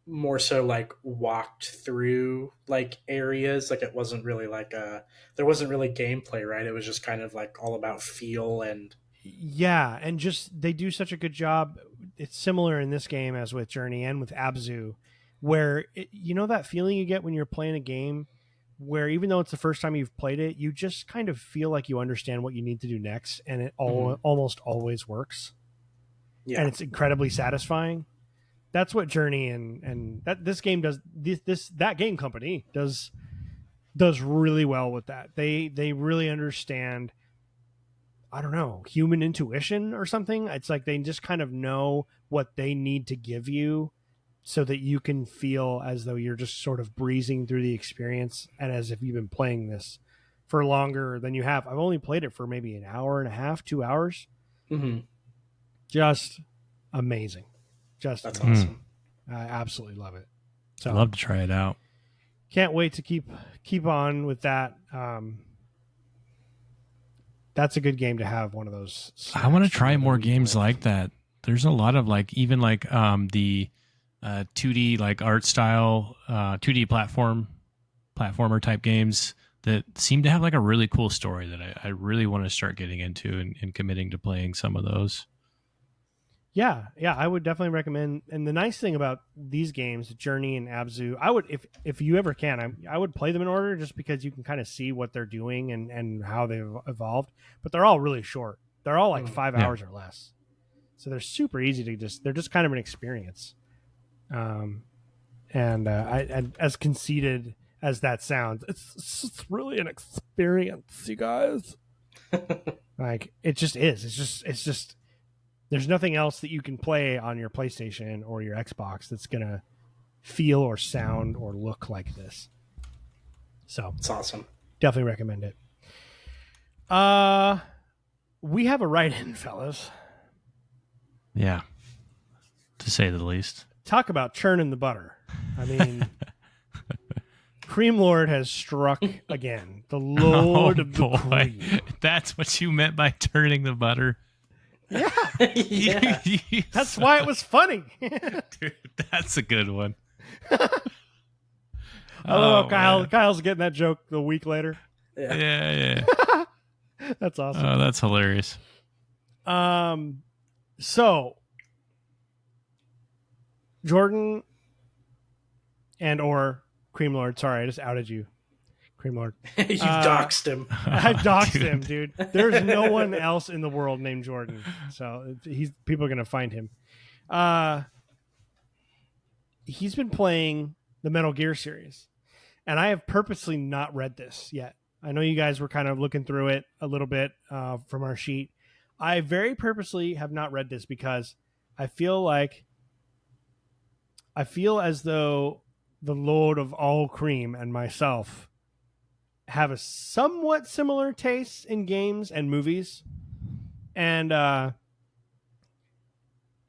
[SPEAKER 2] more so like walked through like areas? Like it wasn't really there wasn't really gameplay, right? It was just kind of like all about feel and.
[SPEAKER 1] Yeah. And just, they do such a good job. It's similar in this game as with Journey and with Abzu, where that feeling you get when you're playing a game where even though it's the first time you've played it, you just kind of feel like you understand what you need to do next, and it almost always works. Yeah. And it's incredibly satisfying. That's what Journey and that this game does. That game company does really well with that. They really understand, I don't know, human intuition or something. It's like they just kind of know what they need to give you so that you can feel as though you're just sort of breezing through the experience and as if you've been playing this for longer than you have. I've only played it for maybe an hour and a half, 2 hours. Just amazing. That's
[SPEAKER 2] awesome.
[SPEAKER 1] I absolutely love it. So
[SPEAKER 3] I'd love to try it out.
[SPEAKER 1] Can't wait to keep on with that. That's a good game to have one of those.
[SPEAKER 3] I want to try more games like that. There's a lot of even the 2D like art style, 2D platformer type games that seem to have like a really cool story that I really want to start getting into and committing to playing some of those.
[SPEAKER 1] Yeah, I would definitely recommend. And the nice thing about these games, Journey and Abzu, I would, if you ever can, I would play them in order just because you can kind of see what they're doing and how they've evolved. But they're all really short. They're all like 5 hours or less. So they're super easy they're just kind of an experience. And as conceited as that sounds, it's really an experience, you guys. Like it just is. It's just there's nothing else that you can play on your PlayStation or your Xbox that's gonna feel or sound or look like this. So
[SPEAKER 2] it's awesome.
[SPEAKER 1] Definitely recommend it. We have a write-in, fellas.
[SPEAKER 3] Yeah, to say the least.
[SPEAKER 1] Talk about churning the butter. I mean, Cream Lord has struck again. The Lord of the Cream.
[SPEAKER 3] That's what you meant by turning the butter.
[SPEAKER 1] Yeah. Yeah. That's why it was funny.
[SPEAKER 3] Dude, that's a good one.
[SPEAKER 1] Oh, Kyle's getting that joke a week later.
[SPEAKER 3] Yeah.
[SPEAKER 1] That's awesome.
[SPEAKER 3] Oh, that's hilarious.
[SPEAKER 1] So Jordan and or Cream Lord, sorry, I just outed you. Cream Lord.
[SPEAKER 2] You've doxed him.
[SPEAKER 1] I've doxed him, dude. There's no one else in the world named Jordan. So people are going to find him. He's been playing the Metal Gear series. And I have purposely not read this yet. I know you guys were kind of looking through it a little bit from our sheet. I very purposely have not read this because I feel as though the Lord of all cream and myself have a somewhat similar taste in games and movies, and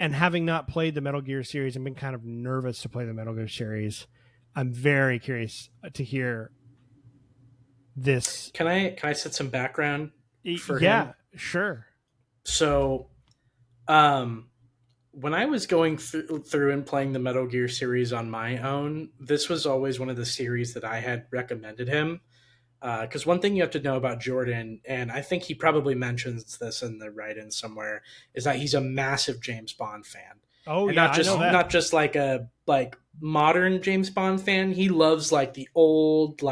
[SPEAKER 1] having not played the Metal Gear series and been kind of nervous to play the Metal Gear series, I'm very curious to hear this.
[SPEAKER 2] Can I set some background for him?
[SPEAKER 1] Yeah, sure.
[SPEAKER 2] So, when I was going through and playing the Metal Gear series on my own, this was always one of the series that I had recommended him. Because one thing you have to know about Jordan, and I think he probably mentions this in the write-in somewhere, is that he's a massive James Bond fan.
[SPEAKER 1] Oh,
[SPEAKER 2] and
[SPEAKER 1] yeah,
[SPEAKER 2] not just like a modern James Bond fan. He loves like the old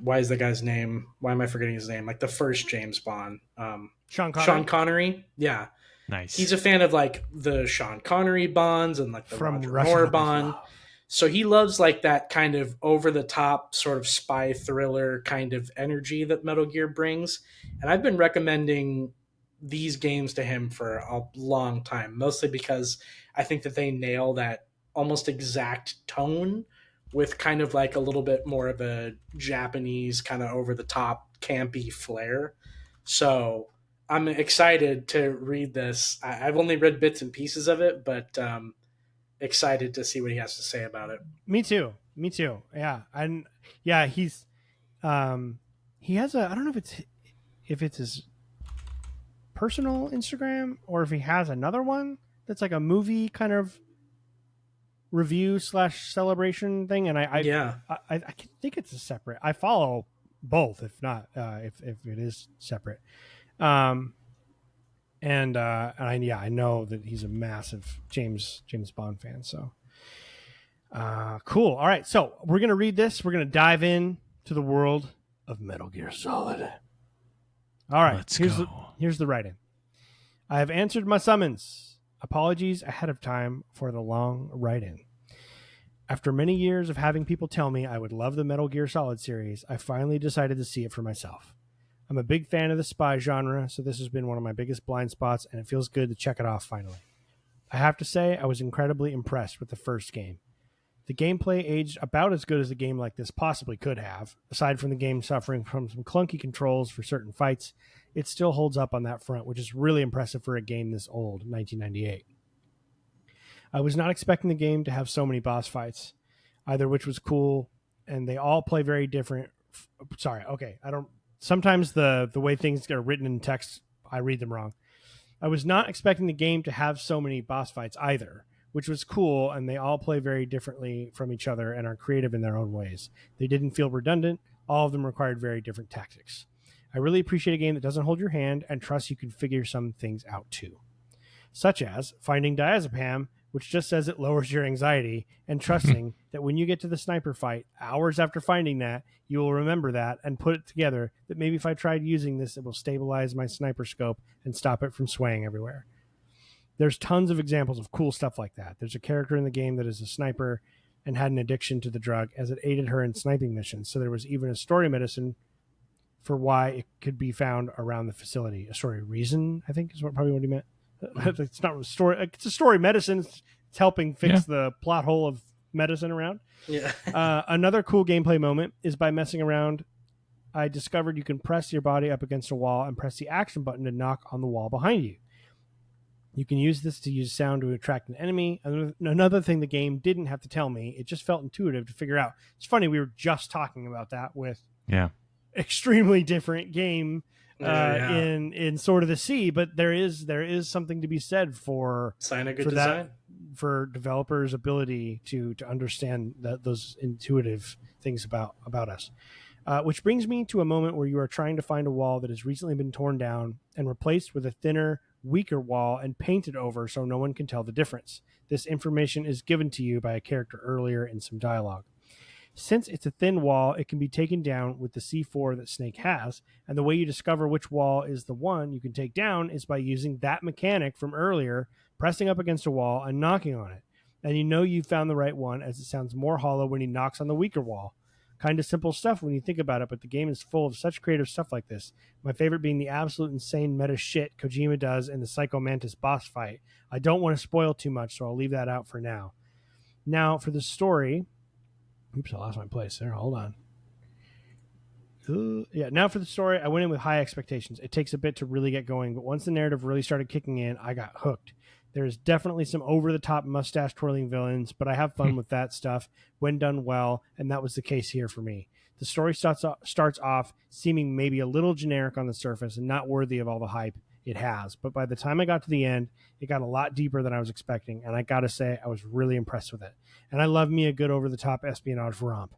[SPEAKER 2] why is the guy's name? Why am I forgetting his name? Like the first James Bond,
[SPEAKER 1] Sean Connery.
[SPEAKER 2] Sean Connery. Yeah,
[SPEAKER 3] nice.
[SPEAKER 2] He's a fan of like the Sean Connery Bonds and like the Roger Moore Bond. So he loves like that kind of over the top sort of spy thriller kind of energy that Metal Gear brings. And I've been recommending these games to him for a long time, mostly because I think that they nail that almost exact tone with kind of like a little bit more of a Japanese kind of over the top campy flair. So I'm excited to read this. I've only read bits and pieces of it, but excited to see what he has to say about it.
[SPEAKER 1] Me too. Yeah. And yeah, he's he has I don't know if it's his personal Instagram or if he has another one that's like a movie kind of review / celebration thing, and I think it's a separate. I follow both, if not if it is separate. And I know that he's a massive James Bond fan. So cool. All right, so we're gonna read this. We're gonna dive in to the world of Metal Gear Solid. All right, here's the write-in. I have answered my summons. Apologies ahead of time for the long write-in. After many years of having people tell me I would love the Metal Gear Solid series, I finally decided to see it for myself. I'm a big fan of the spy genre, so this has been one of my biggest blind spots, and it feels good to check it off finally. I have to say, I was incredibly impressed with the first game. The gameplay aged about as good as a game like this possibly could have. Aside from the game suffering from some clunky controls for certain fights, it still holds up on that front, which is really impressive for a game this old, 1998. I was not expecting the game to have so many boss fights, either which was cool, and they all play very different. Sometimes the way things are written in text, I read them wrong. I was not expecting the game to have so many boss fights either, which was cool, and they all play very differently from each other and are creative in their own ways. They didn't feel redundant. All of them required very different tactics. I really appreciate a game that doesn't hold your hand and trusts you can figure some things out too. Such as finding diazepam, which just says it lowers your anxiety, and trusting that when you get to the sniper fight, hours after finding that, you will remember that and put it together that maybe if I tried using this, it will stabilize my sniper scope and stop it from swaying everywhere. There's tons of examples of cool stuff like that. There's a character in the game that is a sniper and had an addiction to the drug as it aided her in sniping missions. So there was even a story medicine for why it could be found around the facility. A story reason, I think, is probably what he meant. It's not a story. It's a story medicine. It's helping fix the plot hole of medicine around.
[SPEAKER 2] Yeah.
[SPEAKER 1] Another cool gameplay moment is by messing around. I discovered you can press your body up against a wall and press the action button to knock on the wall behind you. You can use this to use sound to attract an enemy. Another thing the game didn't have to tell me, it just felt intuitive to figure out. It's funny, we were just talking about that with extremely different game in Sword of the Sea, but there is something to be said for
[SPEAKER 2] design.
[SPEAKER 1] For developers' ability to understand those intuitive things about us. Which brings me to a moment where you are trying to find a wall that has recently been torn down and replaced with a thinner, weaker wall and painted over so no one can tell the difference. This information is given to you by a character earlier in some dialogue. Since it's a thin wall, it can be taken down with the C4 that Snake has, and the way you discover which wall is the one you can take down is by using that mechanic from earlier, pressing up against a wall and knocking on it. And you know you've found the right one as it sounds more hollow when he knocks on the weaker wall. Kind of simple stuff when you think about it, but the game is full of such creative stuff like this. My favorite being the absolute insane meta shit Kojima does in the Psycho Mantis boss fight. I don't want to spoil too much, so I'll leave that out for now. Now, for the story... Oops, I lost my place there. Hold on. Now for the story, I went in with high expectations. It takes a bit to really get going, but once the narrative really started kicking in, I got hooked. There's definitely some over-the-top mustache-twirling villains, but I have fun with that stuff when done well, and that was the case here for me. The story starts off seeming maybe a little generic on the surface and not worthy of all the hype it has, but by the time I got to the end, it got a lot deeper than I was expecting, and I gotta say, I was really impressed with it. And I love me a good over-the-top espionage romp.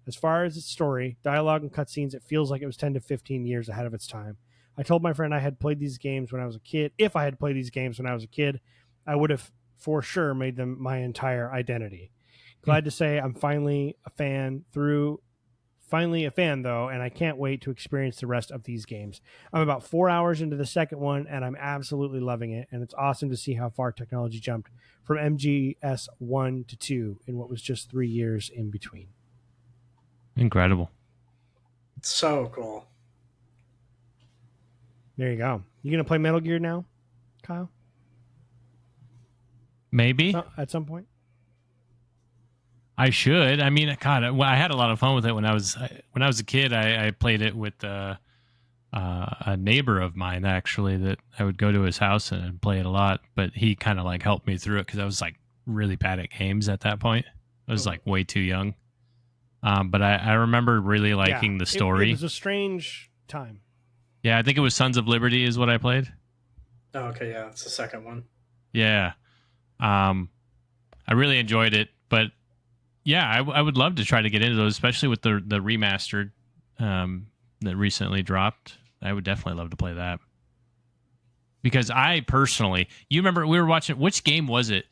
[SPEAKER 1] As far as its story, dialogue, and cutscenes, it feels like it was 10 to 15 years ahead of its time. I told my friend I had played these games when I was a kid. If I had played these games when I was a kid, I would have for sure made them my entire identity. Glad to say I'm finally a fan though, and I can't wait to experience the rest of these games. I'm about 4 hours into the second one, and I'm absolutely loving it, and it's awesome to see how far technology jumped from MGS 1 to 2 in what was just 3 years in between.
[SPEAKER 3] Incredible.
[SPEAKER 2] It's so cool.
[SPEAKER 1] There you go. You going to play Metal Gear now, Kyle?
[SPEAKER 3] Maybe.
[SPEAKER 1] At some point?
[SPEAKER 3] I should. I mean, God, I had a lot of fun with it when I was a kid. I played it with a neighbor of mine, actually, that I would go to his house and play it a lot. But he kind of like helped me through it because I was like really bad at games at that point. I was like way too young. But I remember really liking the story.
[SPEAKER 1] It was a strange time.
[SPEAKER 3] Yeah, I think it was Sons of Liberty is what I played.
[SPEAKER 2] Oh, okay, yeah, it's the second one.
[SPEAKER 3] Yeah. I really enjoyed it, but yeah, I would love to try to get into those, especially with the remastered that recently dropped. I would definitely love to play that. Because I personally, you remember we were watching, which game was it?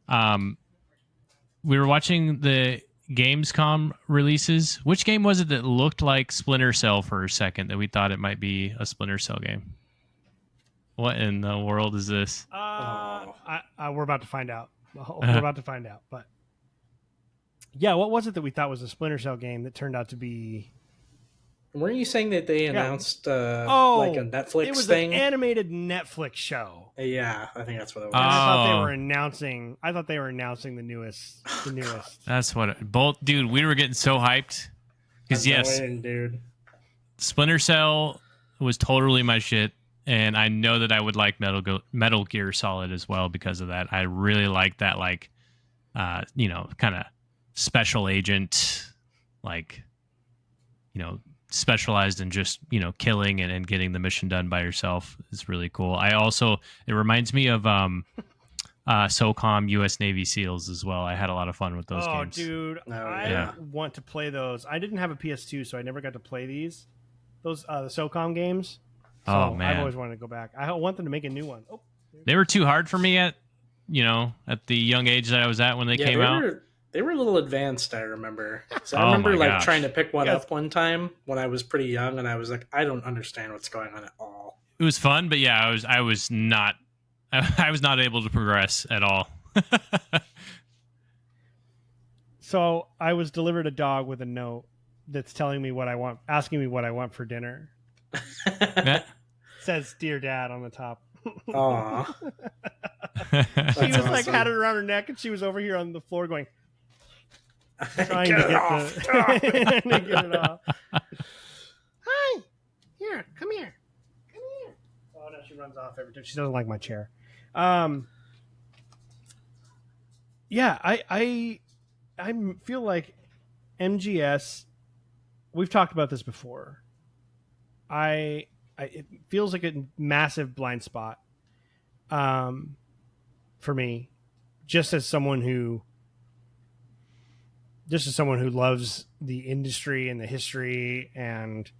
[SPEAKER 3] We were watching the Gamescom releases. Which game was it that looked like Splinter Cell for a second that we thought it might be a Splinter Cell game? What in the world is this?
[SPEAKER 1] We're about to find out. We're about to find out. But yeah, what was it that we thought was a Splinter Cell game that turned out to be?
[SPEAKER 2] Weren't you saying that they announced like a Netflix thing?
[SPEAKER 1] It was an animated Netflix show.
[SPEAKER 2] Yeah, I think that's what it was.
[SPEAKER 1] And I thought they were announcing the newest.
[SPEAKER 3] That's what dude, we were getting so hyped. Because yes,
[SPEAKER 2] dude.
[SPEAKER 3] Splinter Cell was totally my shit, and I know that I would like Metal Gear Solid as well because of that. I really like that, like, kind of special agent, like, specialized in just, killing and getting the mission done by yourself is really cool. It reminds me of SOCOM US Navy SEALs as well. I had a lot of fun with those games.
[SPEAKER 1] Dude, I want to play those. I didn't have a PS2, so I never got to play the SOCOM games. So
[SPEAKER 3] oh man,
[SPEAKER 1] I've always wanted to go back. I want them to make a new one.
[SPEAKER 3] They were too hard for me at the young age that I was at when they came out.
[SPEAKER 2] They were a little advanced, I remember. So I remember trying to pick one up one time when I was pretty young, and I was like, I don't understand what's going on at all.
[SPEAKER 3] It was fun, but yeah, I was not able to progress at all.
[SPEAKER 1] So I was delivered a dog with a note that's telling me what I want, asking me what I want for dinner. It says "Dear Dad" on the top.
[SPEAKER 2] Aww.
[SPEAKER 1] She was awesome. Like had it around her neck, and she was over here on the floor going, trying to get it off. Hi, come here. Oh no, she runs off every time. She doesn't like my chair. Yeah, I feel like MGS. We've talked about this before. It feels like a massive blind spot for me, just as someone who loves the industry and the history and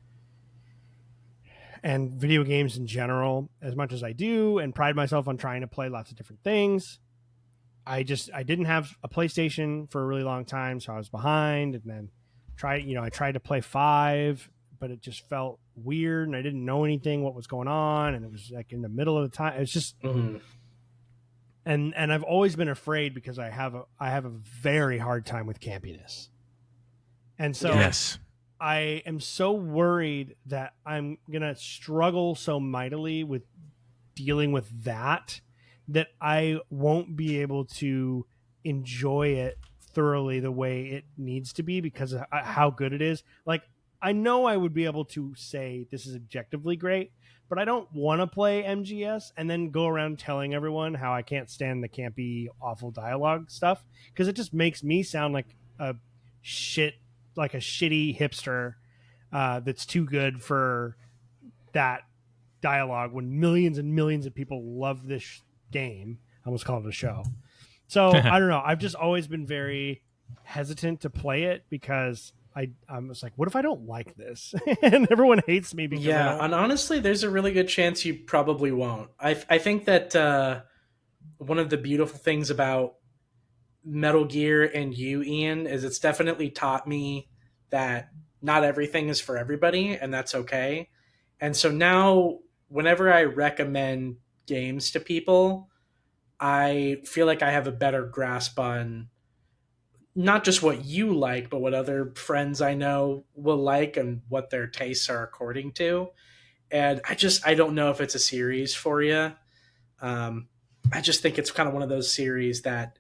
[SPEAKER 1] video games in general as much as I do, and pride myself on trying to play lots of different things. I didn't have a PlayStation for a really long time, so I was behind, and then I tried to play 5, but it just felt weird, and I didn't know what was going on, and it was like in the middle of the time. It's just and I've always been afraid because I have a very hard time with campiness. And so I am so worried that I'm going to struggle so mightily with dealing with that I won't be able to enjoy it thoroughly the way it needs to be because of how good it is. Like, I know I would be able to say this is objectively great, but I don't want to play MGS and then go around telling everyone how I can't stand the campy, awful dialogue stuff, because it just makes me sound like a shitty hipster that's too good for that dialogue when millions and millions of people love this game. I almost called it a show. So I don't know. I've just always been very hesitant to play it because I'm just like, what if I don't like this? And everyone hates me because
[SPEAKER 2] and honestly, there's a really good chance you probably won't. I think that one of the beautiful things about Metal Gear and you, Ian, is it's definitely taught me that not everything is for everybody, and that's okay. And so now, whenever I recommend games to people, I feel like I have a better grasp on not just what you like, but what other friends I know will like and what their tastes are according to. And I don't know if it's a series for you. I just think it's kind of one of those series that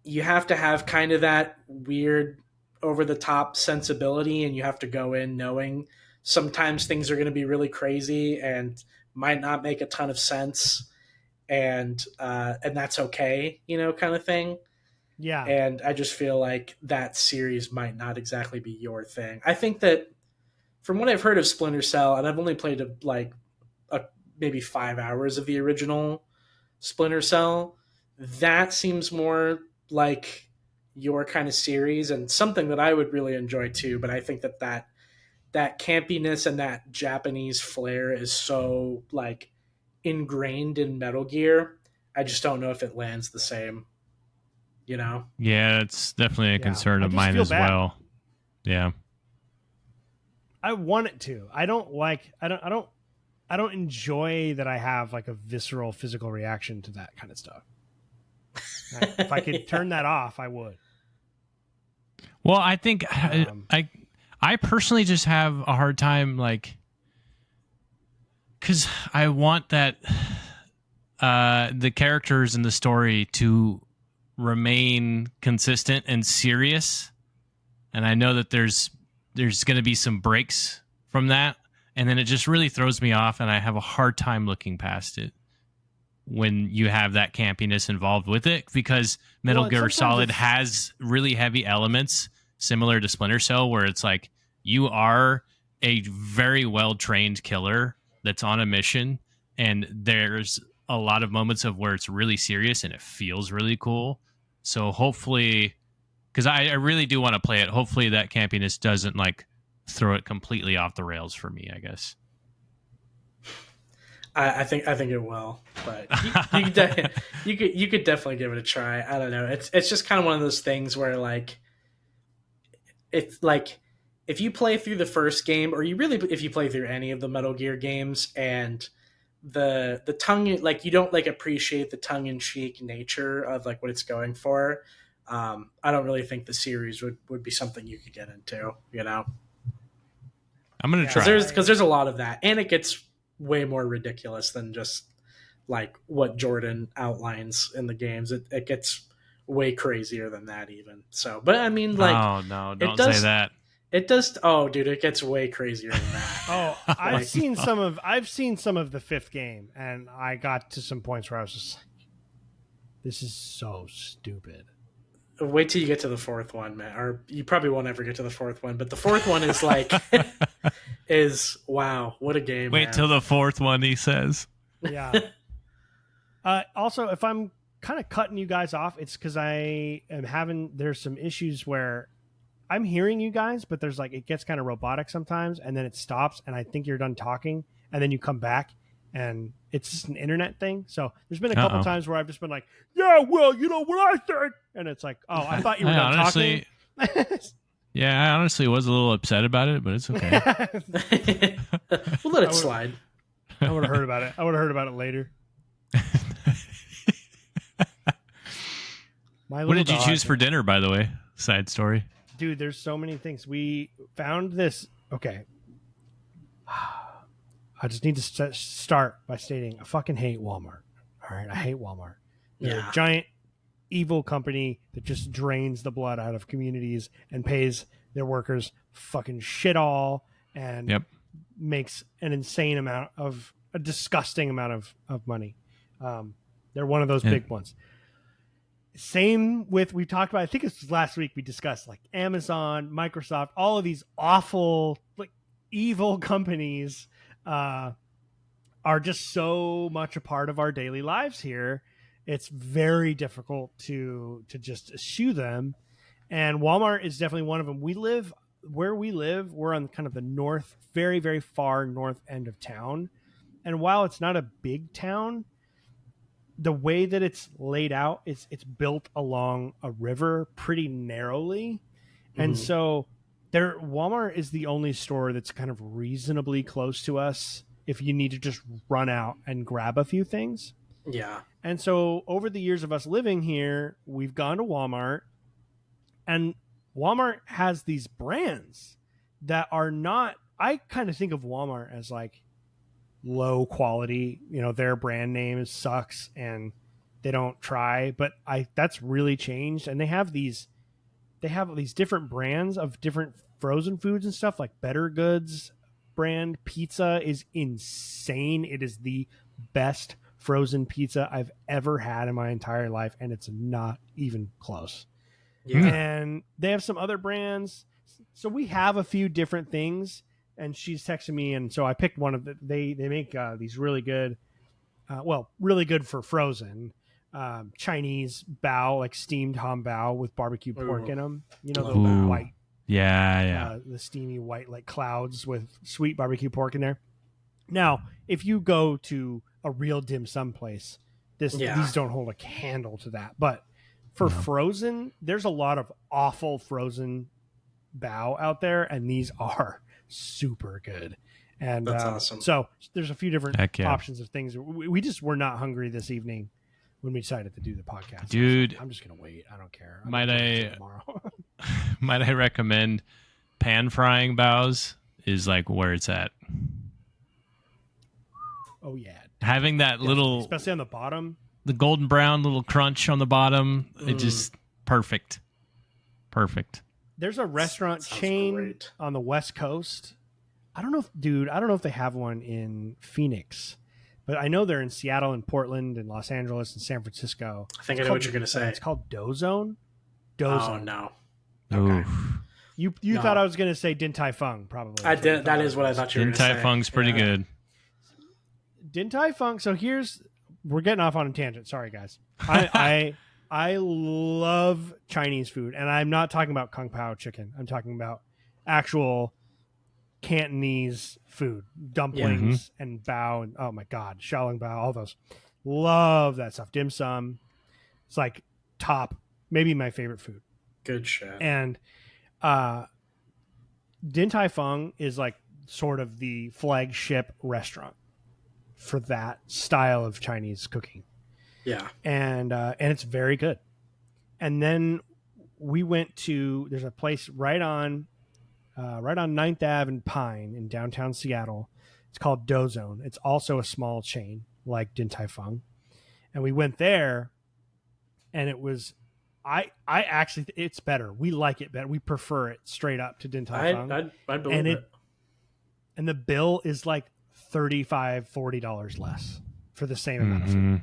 [SPEAKER 2] you have to have kind of that weird over the top sensibility, and you have to go in knowing sometimes things are going to be really crazy and might not make a ton of sense. And that's okay, kind of thing.
[SPEAKER 1] Yeah.
[SPEAKER 2] And I just feel like that series might not exactly be your thing. I think that from what I've heard of Splinter Cell, and I've only played maybe 5 hours of the original Splinter Cell, that seems more like your kind of series and something that I would really enjoy too. But I think that campiness and that Japanese flair is so like ingrained in Metal Gear. I just don't know if it lands the same,
[SPEAKER 3] Yeah, it's definitely a concern of mine as well. Yeah.
[SPEAKER 1] I want it to. I don't enjoy that I have like a visceral physical reaction to that kind of stuff. If I could turn that off, I would.
[SPEAKER 3] Well, I think I personally just have a hard time, like, because I want that the characters in the story to remain consistent and serious, and I know that there's going to be some breaks from that, and then it just really throws me off, and I have a hard time looking past it when you have that campiness involved with it, because Metal Gear Solid has really heavy elements similar to Splinter Cell, where it's like you are a very well-trained killer that's on a mission, and there's a lot of moments of where it's really serious and it feels really cool. So hopefully, because I really do want to play it, hopefully that campiness doesn't like throw it completely off the rails for me, I guess.
[SPEAKER 2] I think it will, but you could definitely give it a try. I don't know. It's just kind of one of those things where like, it's like if you play through the first game, or if you play through any of the Metal Gear games, and the tongue, like you don't like appreciate the tongue in cheek nature of like what it's going for. I don't really think the series would be something you could get into.
[SPEAKER 3] I'm gonna try
[SPEAKER 2] because there's a lot of that, and it gets way more ridiculous than just like what Jordan outlines in the games. It gets way crazier than that even. So, but I mean, like,
[SPEAKER 3] oh no, don't say that.
[SPEAKER 2] It does. Oh, dude, it gets way crazier than that.
[SPEAKER 1] Oh, I've seen some of the fifth game, and I got to some points where I was just like, this is so stupid.
[SPEAKER 2] Wait till you get to the fourth one, man. Or you probably won't ever get to the fourth one, but the fourth one is like, wow, what a game.
[SPEAKER 3] Wait till the fourth one, he says.
[SPEAKER 1] Yeah. Also, if I'm kind of cutting you guys off, it's because there's some issues where I'm hearing you guys, but there's like, it gets kind of robotic sometimes, and then it stops, and I think you're done talking, and then you come back, and it's just an internet thing. So there's been a couple times where I've just been like, yeah, well, you know what I think? And it's like, oh, I thought you were done talking.
[SPEAKER 3] Yeah, I honestly was a little upset about it, but it's okay.
[SPEAKER 2] We'll let it slide.
[SPEAKER 1] I would have heard about it. I would have heard about it later.
[SPEAKER 3] What did you choose for dinner, by the way? Side story.
[SPEAKER 1] dude, there's so many things. We found this. Okay. I just need to start by stating I fucking hate Walmart. All right. I hate Walmart. They're a giant evil company that just drains the blood out of communities and pays their workers fucking shit all and makes an insane amount of a disgusting amount of money. They're one of those big ones. Same with, we talked about, I think it's last week we discussed like Amazon, Microsoft, all of these awful, like evil companies are just so much a part of our daily lives here. It's very difficult to just eschew them. And Walmart is definitely one of them. Where we live, we're on kind of the north, very, very far north end of town. And while it's not a big town, the way that it's laid out, it's built along a river pretty narrowly. And so Walmart is the only store that's kind of reasonably close to us if you need to just run out and grab a few things.
[SPEAKER 2] Yeah.
[SPEAKER 1] And so over the years of us living here, we've gone to Walmart, and Walmart has these brands that are not, I kind of think of Walmart as like low quality, their brand name sucks and they don't try, but that's really changed. And they have these different brands of different frozen foods and stuff, like Better Goods brand pizza is insane. It is the best frozen pizza I've ever had in my entire life, and it's not even close. Yeah. And they have some other brands. So we have a few different things, and she's texting me, and so I picked one of they make these really good, really good for frozen Chinese bao, like steamed ham bao with barbecue pork in them. The white, the steamy white like clouds with sweet barbecue pork in there. Now, if you go to a real dim sum place, these don't hold a candle to that. But for frozen, there's a lot of awful frozen bao out there, and these are super good. And
[SPEAKER 2] that's awesome.
[SPEAKER 1] So there's a few different options of things. We just were not hungry this evening when we decided to do the podcast.
[SPEAKER 3] Dude,
[SPEAKER 1] I'm just gonna wait. I don't care.
[SPEAKER 3] Might I recommend pan frying baos is like where it's at.
[SPEAKER 1] Oh yeah,
[SPEAKER 3] having that little,
[SPEAKER 1] especially on the bottom,
[SPEAKER 3] the golden brown little crunch on the bottom, it just perfect. There's
[SPEAKER 1] a restaurant chain on the West Coast. I don't know if they have one in Phoenix, but I know they're in Seattle and Portland and Los Angeles and San Francisco.
[SPEAKER 2] I think I know what you're going to say.
[SPEAKER 1] It's called Dozone.
[SPEAKER 2] Oh, no.
[SPEAKER 1] Okay. You thought I was going to say Din Tai Fung, probably.
[SPEAKER 2] I did. That is what I thought you were going to say.
[SPEAKER 3] Din Tai Fung's pretty good.
[SPEAKER 1] Din Tai Fung. So we're getting off on a tangent. Sorry, guys. I love Chinese food, and I'm not talking about Kung Pao chicken. I'm talking about actual Cantonese food, dumplings and bao, and oh my god, xiaolong bao, all those. Love that stuff. Dim sum. It's like top, maybe my favorite food.
[SPEAKER 2] Good shit.
[SPEAKER 1] And Din Tai Fung is like sort of the flagship restaurant for that style of Chinese cooking.
[SPEAKER 2] Yeah.
[SPEAKER 1] And it's very good. And then we went to, there's a place right on 9th Ave and Pine in downtown Seattle. It's called Dozone. It's also a small chain like Din Tai Fung. And we went there, and it was, I actually, it's better. We like it better. We prefer it straight up to Din Tai Fung.
[SPEAKER 2] I believe it.
[SPEAKER 1] And the bill is like $35, $40 less for the same amount of food.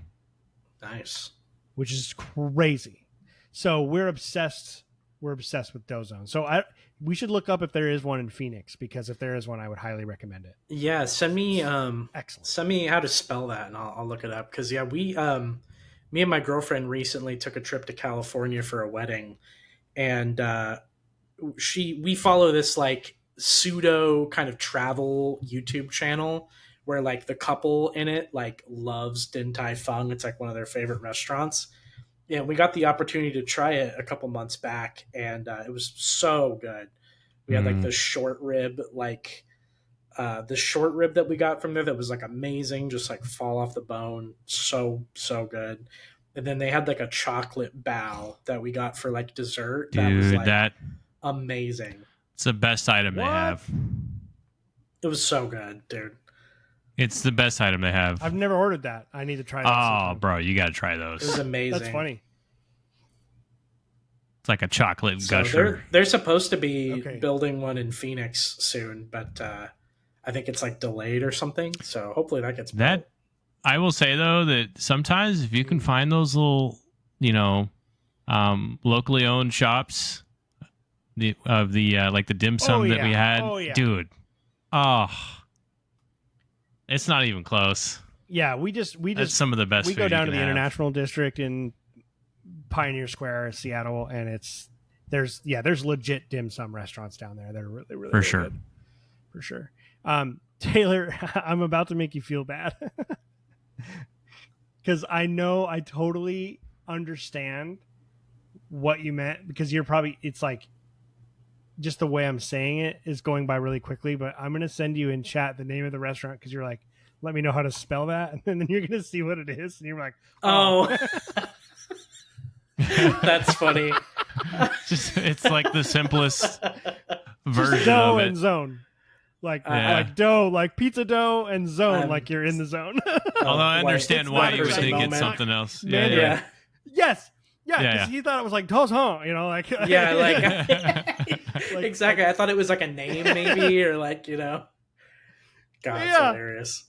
[SPEAKER 2] Nice.
[SPEAKER 1] Which is crazy. So we're obsessed with Dozone. So we should look up if there is one in Phoenix, because if there is one, I would highly recommend it.
[SPEAKER 2] Yeah, send me
[SPEAKER 1] excellent.
[SPEAKER 2] Send me how to spell that, and I'll look it up. Because we me and my girlfriend recently took a trip to California for a wedding, and we follow this like pseudo kind of travel YouTube channel where like the couple in it like loves Din Tai Fung. It's like one of their favorite restaurants. Yeah, we got the opportunity to try it a couple months back, and it was so good. We had like the short rib, the short rib that we got from there that was like amazing, just like fall off the bone, so good. And then they had like a chocolate bao that we got for like dessert.
[SPEAKER 3] Dude,
[SPEAKER 2] that was like amazing.
[SPEAKER 3] It's the best item they have.
[SPEAKER 2] It was so good, dude.
[SPEAKER 3] It's the best item they have.
[SPEAKER 1] I've never ordered that. I need to try that.
[SPEAKER 3] Oh, bro, you got to try those.
[SPEAKER 2] It was amazing.
[SPEAKER 1] That's funny.
[SPEAKER 3] It's like a chocolate gusher.
[SPEAKER 2] They're supposed to be building one in Phoenix soon, but I think it's like delayed or something. So hopefully that gets built.
[SPEAKER 3] I will say though that sometimes if you can find those little, locally owned shops, like the dim sum that we had, dude. Oh, it's not even close.
[SPEAKER 1] Yeah, we just
[SPEAKER 3] That's some of the best.
[SPEAKER 1] We go down to the International District in Pioneer Square, Seattle, and there's legit dim sum restaurants down there. They're really
[SPEAKER 3] for sure,
[SPEAKER 1] good. For sure. Taylor, I'm about to make you feel bad because I know I totally understand what you meant, because it's like just the way I'm saying it is going by really quickly, but I'm going to send you in chat the name of the restaurant because you're like, let me know how to spell that, and then you're going to see what it is, and you're like,
[SPEAKER 2] oh. That's funny.
[SPEAKER 3] It's like the simplest version
[SPEAKER 1] just dough
[SPEAKER 3] of it.
[SPEAKER 1] And zone. Like dough, like pizza dough, and zone, like you're in the zone.
[SPEAKER 3] Although I understand why you would think it's something else.
[SPEAKER 1] Yeah. Yes. Yeah, because he thought it was like Tozhon,
[SPEAKER 2] like exactly. I thought it was like a name maybe, or like, God, it's hilarious.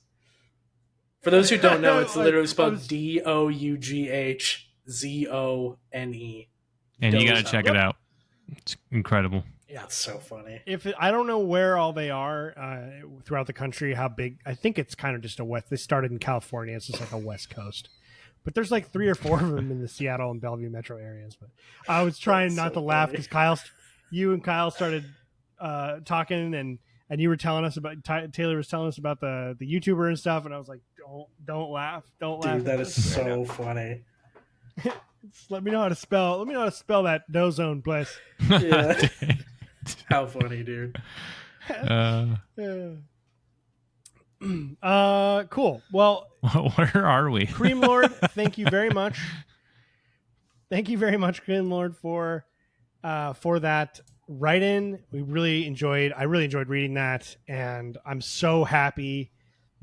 [SPEAKER 2] For those who don't know, it's literally spelled DOUGHZONE.
[SPEAKER 3] And you got to check it out. It's incredible.
[SPEAKER 2] Yeah, it's so funny.
[SPEAKER 1] I don't know where all they are throughout the country, how big. I think it's kind of just a west. They started in California. It's just like a West Coast. But there's like 3 or 4 of them in the Seattle and Bellevue metro areas. But I was trying not to laugh because you and Kyle started talking, and you were telling us about, Taylor was telling us about the YouTuber and stuff, and I was like, don't laugh.
[SPEAKER 2] Dude, that is so funny.
[SPEAKER 1] Let me know how to spell that dough zone, please.
[SPEAKER 2] Yeah. How funny, dude.
[SPEAKER 1] Cool. Well,
[SPEAKER 3] where are we?
[SPEAKER 1] Cream Lord, thank you very much. Thank you very much, Cream Lord, for that write-in. I really enjoyed reading that, and I'm so happy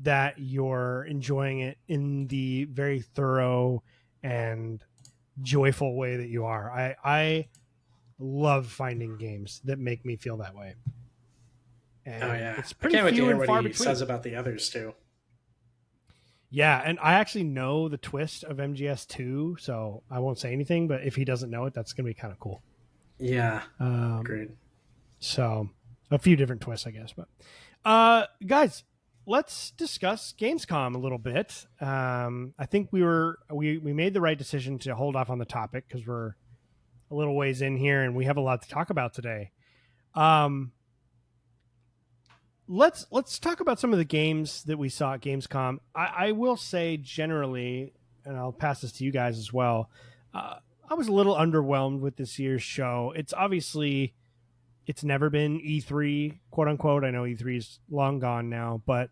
[SPEAKER 1] that you're enjoying it in the very thorough and joyful way that you are. I love finding games that make me feel that way. And it's pretty
[SPEAKER 2] I can't wait to hear what he
[SPEAKER 1] between.
[SPEAKER 2] says about the others too.
[SPEAKER 1] Yeah, and I actually know the twist of MGS2, so I won't say anything, but if he doesn't know it, that's going to be kind of cool.
[SPEAKER 2] Yeah, agreed.
[SPEAKER 1] So, a few different twists, I guess. But, guys, let's discuss Gamescom a little bit. I think we made the right decision to hold off on the topic because we're a little ways in here, and we have a lot to talk about today. Let's talk about some of the games that we saw at Gamescom. I will say generally, and I'll pass this to you guys as well, I was a little underwhelmed with this year's show. It's never been E3, quote unquote. I know E3 is long gone now, but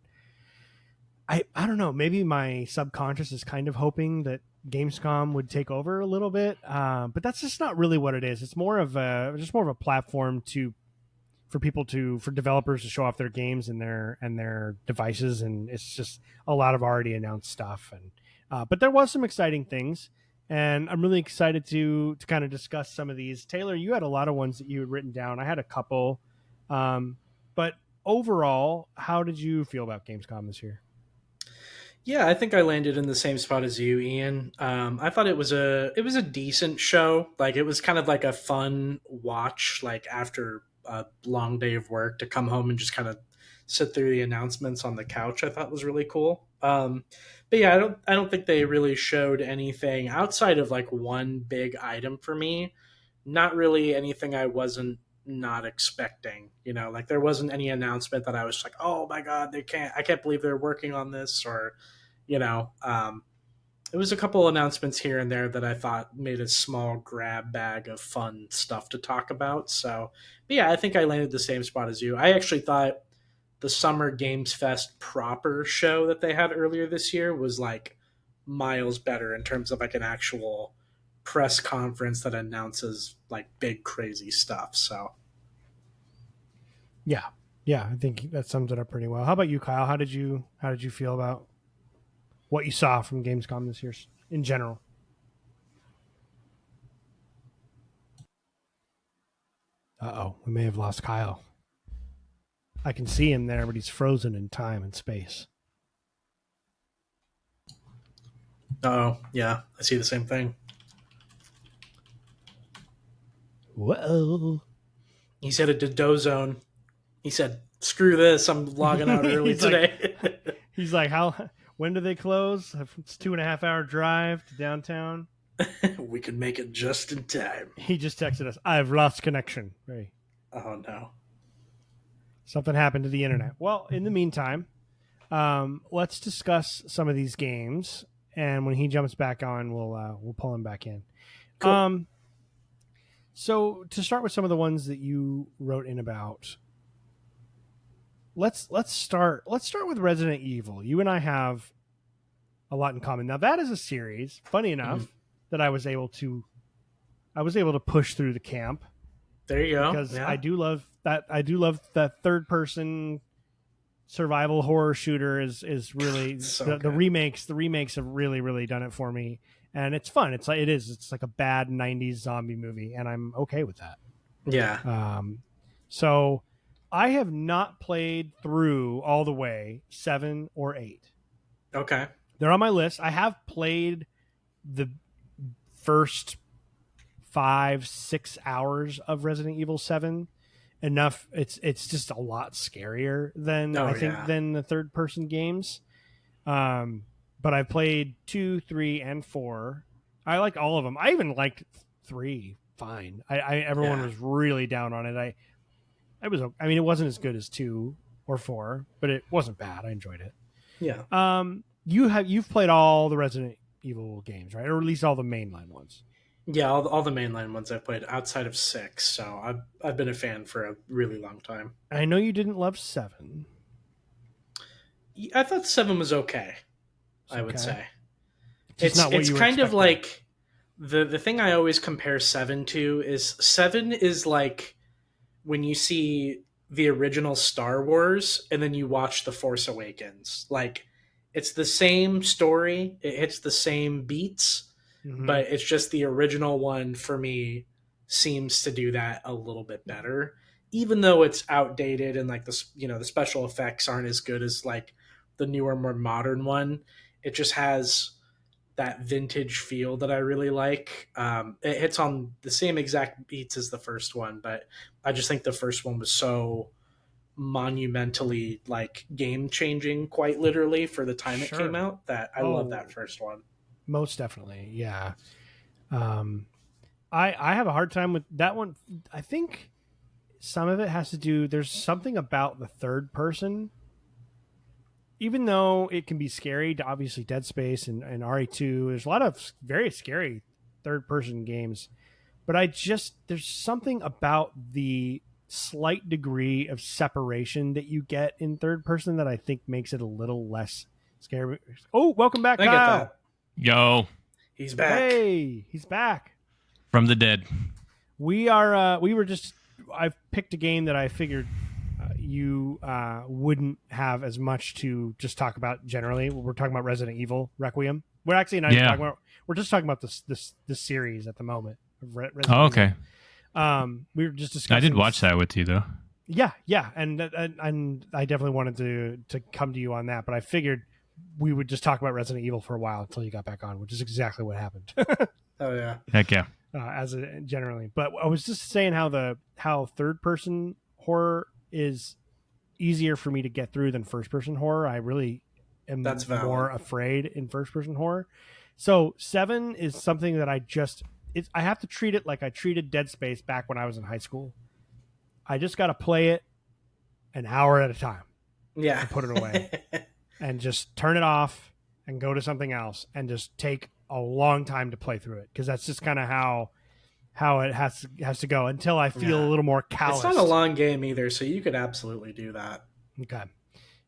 [SPEAKER 1] I don't know. Maybe my subconscious is kind of hoping that Gamescom would take over a little bit, but that's just not really what it is. It's more of a platform for developers to show off their games and their devices, and it's just a lot of already announced stuff. And but there was some exciting things, and I'm really excited to kind of discuss some of these. Taylor, you had a lot of ones that you had written down. I had a couple, but overall, how did you feel about Gamescom this year?
[SPEAKER 2] Yeah, I think I landed in the same spot as you, Ian. I thought it was a decent show. Like, it was kind of like a fun watch, like after a long day of work, to come home and just kind of sit through the announcements on the couch. I thought was really cool. But yeah, I don't think they really showed anything outside of like one big item for me. Not really anything I wasn't not expecting. Like there wasn't any announcement that I was like, oh my god, I can't believe they're working on this, or it was a couple announcements here and there that I thought made a small grab bag of fun stuff to talk about. So, but yeah, I think I landed the same spot as you. I actually thought the Summer Games Fest proper show that they had earlier this year was like miles better in terms of like an actual press conference that announces like big crazy stuff. So
[SPEAKER 1] Yeah, I think that sums it up pretty well. How about you, Kyle? How did you feel about what you saw from Gamescom this year in general? We may have lost Kyle. I can see him there, but he's frozen in time and space.
[SPEAKER 2] Oh, yeah, I see the same thing.
[SPEAKER 1] Whoa.
[SPEAKER 2] He said it to Dozone. He said, "Screw this! I'm logging out early today."
[SPEAKER 1] He's like, when do they close? It's 2.5 hour drive to downtown.
[SPEAKER 2] We can make it just in time.
[SPEAKER 1] He just texted us, "I've lost connection." Hey.
[SPEAKER 2] Oh no.
[SPEAKER 1] Something happened to the internet. Well, in the meantime, let's discuss some of these games, and when he jumps back on, we'll pull him back in. Cool. So to start with some of the ones that you wrote in about, let's start with Resident Evil. You and I have a lot in common. Now that is a series, funny enough, that I was able to push through the camp.
[SPEAKER 2] There you go.
[SPEAKER 1] Because I do love that third person survival horror shooter is really so the remakes have really done it for me, and it's fun. It's like a bad 90s zombie movie, and I'm okay with that.
[SPEAKER 2] Yeah.
[SPEAKER 1] So I have not played through all the way 7 or 8.
[SPEAKER 2] Okay.
[SPEAKER 1] They're on my list. I have played the first 5-6 hours of Resident Evil 7. Enough. It's just a lot scarier than than the third person games. But I've played 2, 3, and 4. I like all of them. I even liked 3 fine. Everyone was really down on it. It wasn't as good as 2 or 4, but it wasn't bad. I enjoyed it.
[SPEAKER 2] Yeah.
[SPEAKER 1] You've played all the Resident Evil games, right? Or at least all the mainline ones.
[SPEAKER 2] Yeah, all the mainline ones I've played outside of 6, so I've been a fan for a really long time.
[SPEAKER 1] I know you didn't love 7.
[SPEAKER 2] I thought 7 was okay. I would say
[SPEAKER 1] it's
[SPEAKER 2] kind of like the thing I always compare 7 to is 7 is like when you see the original Star Wars and then you watch The Force Awakens. Like it's the same story, it hits the same beats. But it's just the original one for me seems to do that a little bit better, even though it's outdated and like the special effects aren't as good as like the newer, more modern one. It just has that vintage feel that I really like. It hits on the same exact beats as the first one, but I just think the first one was so monumentally like game changing, quite literally, for the time it came out, that I love that first one.
[SPEAKER 1] Most definitely, yeah. I have a hard time with that one. I think some of it has to do. There's something about the third person, even though it can be scary. Obviously, Dead Space and RE2. There's a lot of very scary third person games, but there's something about the slight degree of separation that you get in third person that I think makes it a little less scary. Oh, welcome back, Kyle.
[SPEAKER 2] I get that.
[SPEAKER 3] Yo,
[SPEAKER 2] he's back.
[SPEAKER 1] Hey, he's back
[SPEAKER 3] from the dead.
[SPEAKER 1] I've picked a game that I figured you wouldn't have as much to just talk about generally. We're talking about Resident Evil Requiem. We're actually not even talking about. We're just talking about this series at the moment.
[SPEAKER 3] Okay.
[SPEAKER 1] We were just discussing.
[SPEAKER 3] I did watch that with you though.
[SPEAKER 1] Yeah, and I definitely wanted to come to you on that, but I figured we would just talk about Resident Evil for a while until you got back on, which is exactly what happened.
[SPEAKER 2] Oh yeah,
[SPEAKER 3] heck yeah.
[SPEAKER 1] Generally, but I was just saying how third person horror is easier for me to get through than first person horror. I really am more afraid in first person horror. So 7 is something that I have to treat it like I treated Dead Space back when I was in high school. I just got to play it an hour at a time.
[SPEAKER 2] Yeah,
[SPEAKER 1] and put it away. And just turn it off and go to something else and just take a long time to play through it, because that's just kind of how it has to go until I feel a little more calloused.
[SPEAKER 2] It's not a long game either, so you could absolutely do that.
[SPEAKER 1] Okay.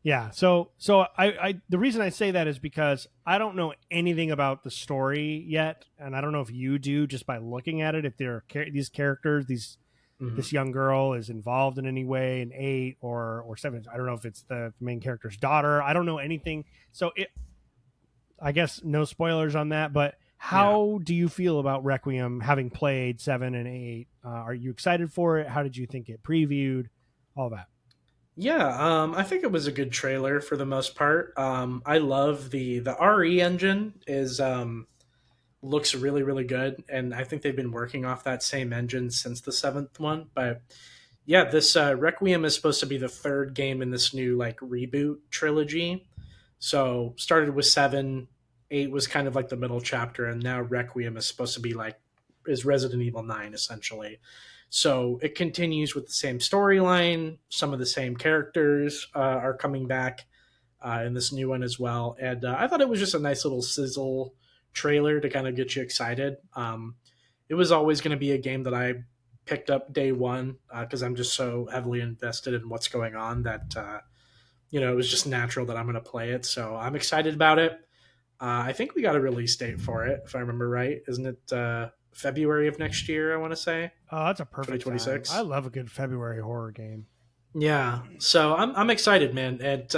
[SPEAKER 1] Yeah. So I the reason I say that is because I don't know anything about the story yet, and I don't know if you do just by looking at it. If there are these characters, these this young girl is involved in any way in 8 or 7. I don't know if it's the main character's daughter. I don't know anything. So I guess no spoilers on that, but how do you feel about Requiem having played 7 and 8? Are you excited for it? How did you think it previewed? All that.
[SPEAKER 2] Yeah, I think it was a good trailer for the most part. I love the RE engine is looks really, really good, and I think they've been working off that same engine since the 7th one. But yeah, this Requiem is supposed to be the 3rd game in this new like reboot trilogy. So started with 7, 8 was kind of like the middle chapter, and now Requiem is supposed to be is Resident Evil 9 essentially. So it continues with the same storyline. Some of the same characters are coming back in this new one as well. And I thought it was just a nice little sizzle trailer to kind of get you excited. It was always going to be a game that I picked up day one because I'm just so heavily invested in what's going on that it was just natural that I'm going to play it. So I'm excited about it. I think we got a release date for it, if I remember right. Isn't it February of next year, I want to say?
[SPEAKER 1] Oh, that's a perfect 2026. I love a good February horror game.
[SPEAKER 2] Yeah, so I'm excited, man. It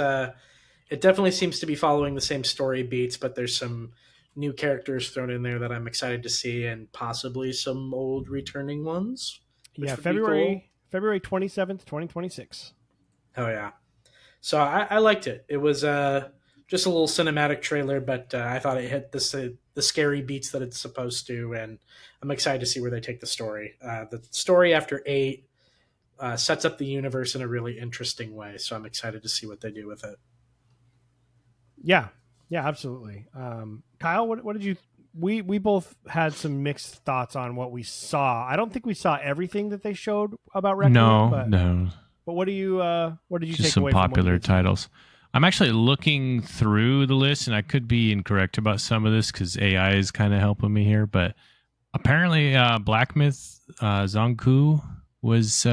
[SPEAKER 2] definitely seems to be following the same story beats, but there's some new characters thrown in there that I'm excited to see, and possibly some old returning ones.
[SPEAKER 1] Yeah, February 27th, 2026.
[SPEAKER 2] Oh yeah. So I liked it. It was just a little cinematic trailer, but I thought it hit the scary beats that it's supposed to, and I'm excited to see where they take the story. The story after 8 sets up the universe in a really interesting way, so I'm excited to see what they do with it.
[SPEAKER 1] Yeah, absolutely. Kyle, what did you? We both had some mixed thoughts on what we saw. I don't think we saw everything that they showed about Requiem.
[SPEAKER 3] No.
[SPEAKER 1] But what did you
[SPEAKER 3] just
[SPEAKER 1] take away
[SPEAKER 3] some popular
[SPEAKER 1] from
[SPEAKER 3] titles? I'm actually looking through the list, and I could be incorrect about some of this because AI is kind of helping me here. But apparently, Black Myth Zongku was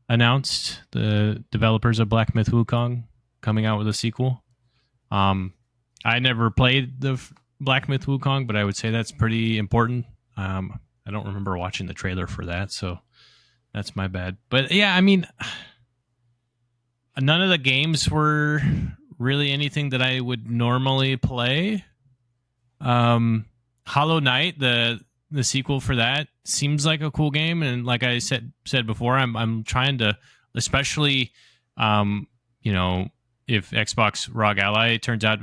[SPEAKER 3] announced. The developers of Black Myth Wukong coming out with a sequel. I never played the Black Myth Wukong, but I would say that's pretty important. I don't remember watching the trailer for that, so that's my bad. But yeah, I mean, none of the games were really anything that I would normally play. Hollow Knight, the sequel for that, seems like a cool game, and like I said before, I'm trying to, especially, if Xbox ROG Ally turns out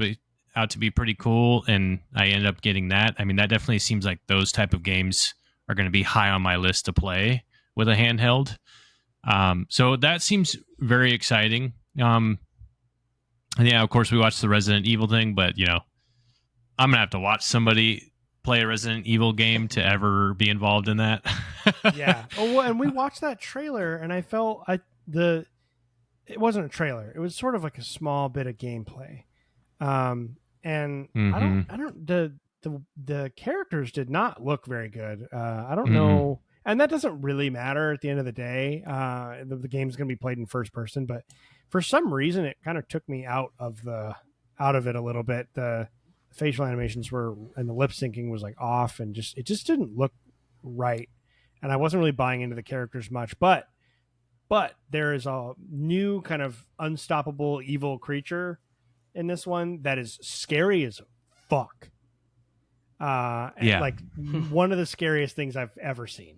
[SPEAKER 3] to be pretty cool, and I end up getting that. I mean, that definitely seems like those type of games are going to be high on my list to play with a handheld. So that seems very exciting. And yeah, of course we watched the Resident Evil thing, but I'm gonna have to watch somebody play a Resident Evil game to ever be involved in that.
[SPEAKER 1] Yeah. Oh, well, and we watched that trailer, and I felt it wasn't a trailer. It was sort of like a small bit of gameplay. And I don't the characters did not look very good. I don't know. And that doesn't really matter at the end of the day. The game's going to be played in first person, but for some reason it kind of took me out of it a little bit. The facial animations and the lip syncing was like off, and it just didn't look right. And I wasn't really buying into the characters much, but there is a new kind of unstoppable evil creature in this one that is scary as fuck. Like one of the scariest things I've ever seen.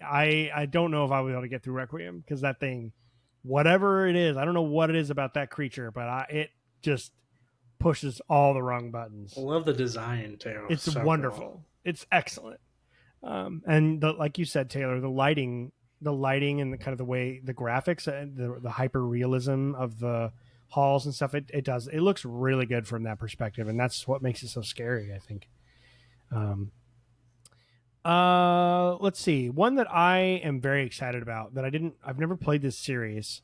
[SPEAKER 1] I don't know if I will be able to get through Requiem because that thing, whatever it is, I don't know what it is about that creature, but it just pushes all the wrong buttons.
[SPEAKER 2] I love the design too.
[SPEAKER 1] It's so wonderful. Cool. It's excellent. And like you said, Taylor, the lighting and the kind of the way the graphics and the hyper realism of the halls and stuff, it looks really good from that perspective, and that's what makes it so scary, I think. Let's see. One that I am very excited about that I've never played this series.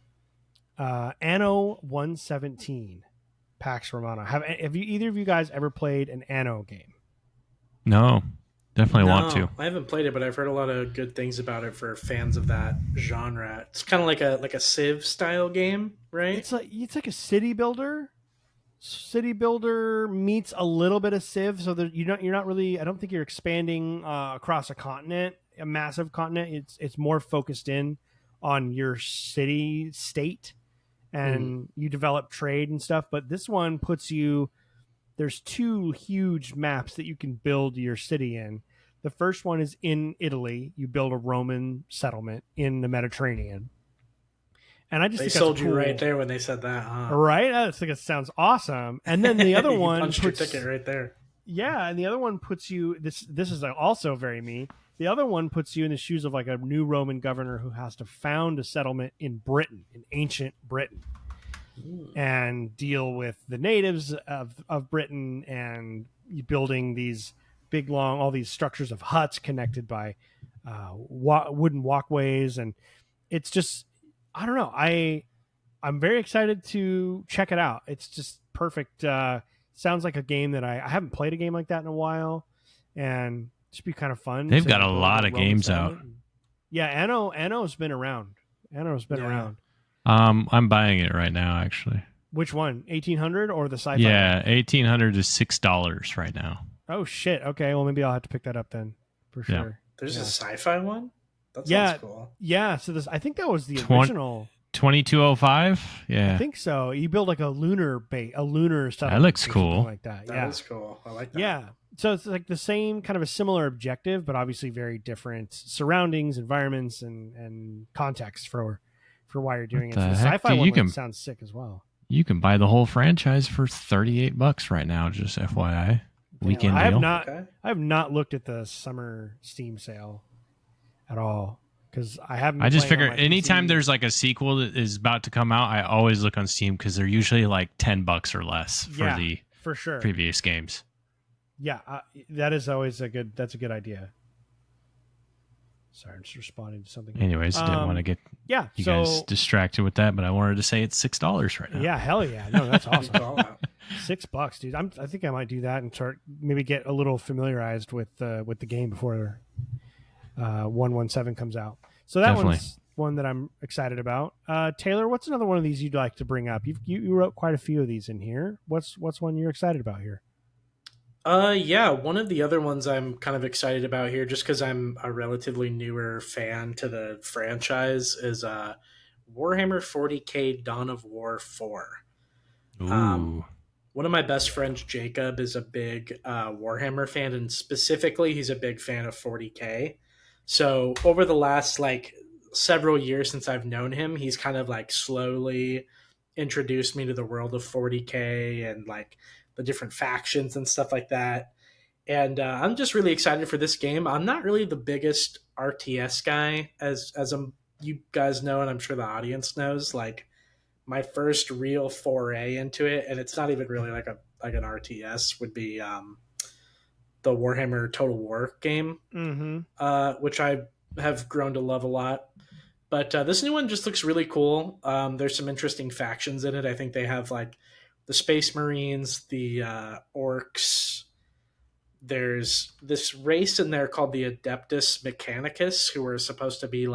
[SPEAKER 1] Anno 117, Pax Romana. Have you either of you guys ever played an Anno game?
[SPEAKER 3] No, definitely want to.
[SPEAKER 2] I haven't played it, but I've heard a lot of good things about it for fans of that genre. It's kind of like a Civ style game, right?
[SPEAKER 1] It's like a city builder. City builder meets a little bit of Civ, so that you're not really. I don't think you're expanding across a continent. a massive continent. It's more focused in on your city state, and you develop trade and stuff. But this one puts you. There's 2 huge maps that you can build your city in. The first one is in Italy. You build a Roman settlement in the Mediterranean. And I just
[SPEAKER 2] think sold you right there when they said that, huh?
[SPEAKER 1] Right? I think it sounds awesome. And then the other one
[SPEAKER 2] punched your ticket right there.
[SPEAKER 1] Yeah, and the other one puts you. This is also very me. The other one puts you in the shoes of like a new Roman governor who has to found a settlement in Britain, in ancient Britain, and deal with the natives of Britain, and building these big long all these structures of huts connected by wooden walkways, and it's just. I don't know. I'm very excited to check it out. It's just perfect. Sounds like a game that I haven't played a game like that in a while, and it should be kind of fun.
[SPEAKER 3] They've got a lot of games out.
[SPEAKER 1] Yeah, Anno's been around. Around.
[SPEAKER 3] I'm buying it right now, actually.
[SPEAKER 1] Which one? 1800 or the sci-fi?
[SPEAKER 3] Yeah, 1800 is $6 right now.
[SPEAKER 1] Oh shit. Okay, well maybe I'll have to pick that up then for sure. Yeah.
[SPEAKER 2] There's a sci-fi one. That sounds cool.
[SPEAKER 1] Yeah, so I think that was the original
[SPEAKER 3] 2205. Yeah,
[SPEAKER 1] I think so. You build like a lunar settlement.
[SPEAKER 3] That looks cool.
[SPEAKER 1] Like that.
[SPEAKER 2] That is cool. I like that.
[SPEAKER 1] Yeah. So it's like the same kind of a similar objective, but obviously very different surroundings, environments, and context for why you're doing it. So the sci-fi one sounds sick as well.
[SPEAKER 3] You can buy the whole franchise for $38 right now. Just FYI, weekend deal.
[SPEAKER 1] I have not looked at the summer Steam sale at all, because I haven't.
[SPEAKER 3] I just figure anytime there's like a sequel that is about to come out, I always look on Steam because they're usually like $10 or less for
[SPEAKER 1] sure
[SPEAKER 3] previous games.
[SPEAKER 1] Yeah, that is always a good idea. Sorry, I'm just responding to something.
[SPEAKER 3] Anyways, didn't want to get you guys distracted with that, but I wanted to say it's $6 right now.
[SPEAKER 1] Yeah, hell yeah, no, that's awesome. $6, dude. I think I might do that and maybe get a little familiarized with the game before 117 comes out. So that one's one that I'm excited about. Taylor, what's another one of these you'd like to bring up? You wrote quite a few of these in here. What's one you're excited about here?
[SPEAKER 2] Yeah, one of the other ones I'm kind of excited about here, just because I'm a relatively newer fan to the franchise, is Warhammer 40k Dawn of War 4.
[SPEAKER 3] Ooh.
[SPEAKER 2] One of my best friends, Jacob, is a big Warhammer fan, and specifically he's a big fan of 40k. So over the last several years since I've known him, he's kind of slowly introduced me to the world of 40k and the different factions and stuff like that. And I'm just really excited for this game. I'm not really the biggest RTS guy, as you guys know, and I'm sure the audience knows. My first real foray into it, and it's not even really like an RTS, would be the Warhammer Total War game, which I have grown to love a lot. But this new one just looks really cool. There's some interesting factions in it. I think they have the Space Marines, the Orcs. There's this race in there called the Adeptus Mechanicus, who are supposed to be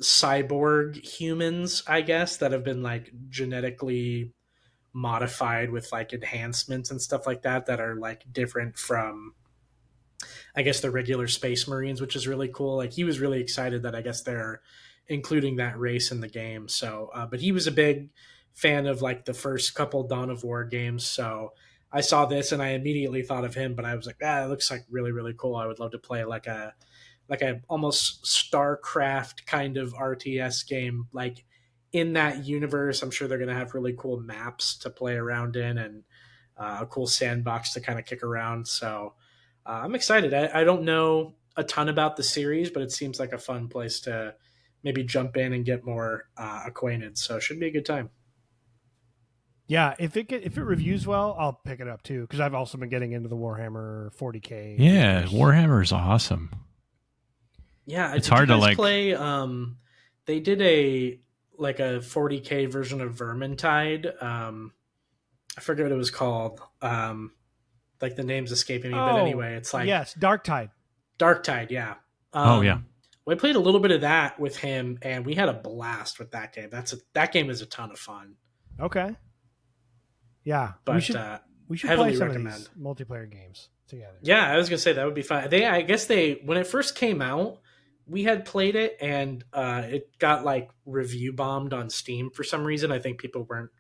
[SPEAKER 2] cyborg humans, I guess, that have been genetically modified with enhancements and stuff like that are different from, I guess, the regular Space Marines, which is really cool. He was really excited that I guess they're including that race in the game. So, but he was a big fan of the first couple Dawn of War games. So I saw this and I immediately thought of him, but I was it looks really, really cool. I would love to play like a almost StarCraft kind of RTS game, in that universe. I'm sure they're going to have really cool maps to play around in, and a cool sandbox to kind of kick around. So I'm excited. I don't know a ton about the series, but it seems like a fun place to maybe jump in and get more acquainted. So it should be a good time.
[SPEAKER 1] Yeah, if it reviews well, I'll pick it up too, because I've also been getting into the Warhammer 40k.
[SPEAKER 3] Yeah, Warhammer is awesome.
[SPEAKER 2] Yeah,
[SPEAKER 3] it's hard to
[SPEAKER 2] play. They did a 40k version of Vermintide. I forget what it was called. The name's escaping me, but anyway, it's
[SPEAKER 1] yes, Darktide.
[SPEAKER 2] Darktide, yeah.
[SPEAKER 3] Yeah.
[SPEAKER 2] We played a little bit of that with him, and we had a blast with that game. That game is a ton of fun.
[SPEAKER 1] Okay. Yeah,
[SPEAKER 2] but
[SPEAKER 1] We should play some of these multiplayer games together.
[SPEAKER 2] Yeah, I was gonna say that would be fun. I guess when it first came out, we had played it and it got like review bombed on Steam for some reason. I think people weren't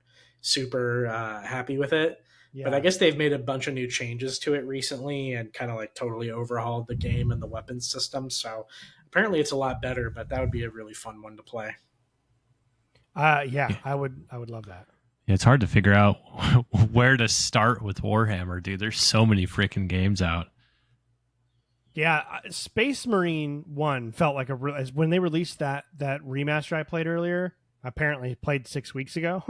[SPEAKER 2] super happy with it. Yeah. But I guess they've made a bunch of new changes to it recently and kind of like totally overhauled the game and the weapons system. So apparently it's a lot better, but that would be a really fun one to play.
[SPEAKER 1] Yeah, I would love that.
[SPEAKER 3] Yeah, it's hard to figure out where to start with Warhammer, dude. There's so many freaking games out.
[SPEAKER 1] Yeah, Space Marine 1 felt like when they released that remaster I played earlier, apparently played 6 weeks ago.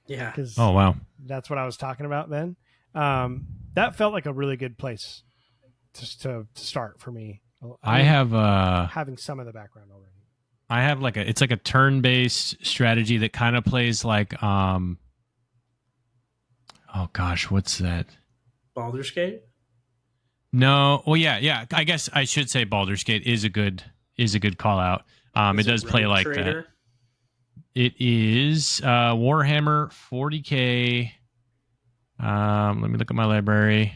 [SPEAKER 2] Yeah.
[SPEAKER 3] Oh, wow.
[SPEAKER 1] That's what I was talking about then. That felt like a really good place to start for me.
[SPEAKER 3] I have
[SPEAKER 1] having some of the background already.
[SPEAKER 3] I have it's like a turn-based strategy that kind of plays like oh gosh, what's that?
[SPEAKER 2] Baldur's Gate?
[SPEAKER 3] No. Well, yeah. I guess I should say Baldur's Gate is a good call out. It does play like that. It is Warhammer 40K. Let me look at my library.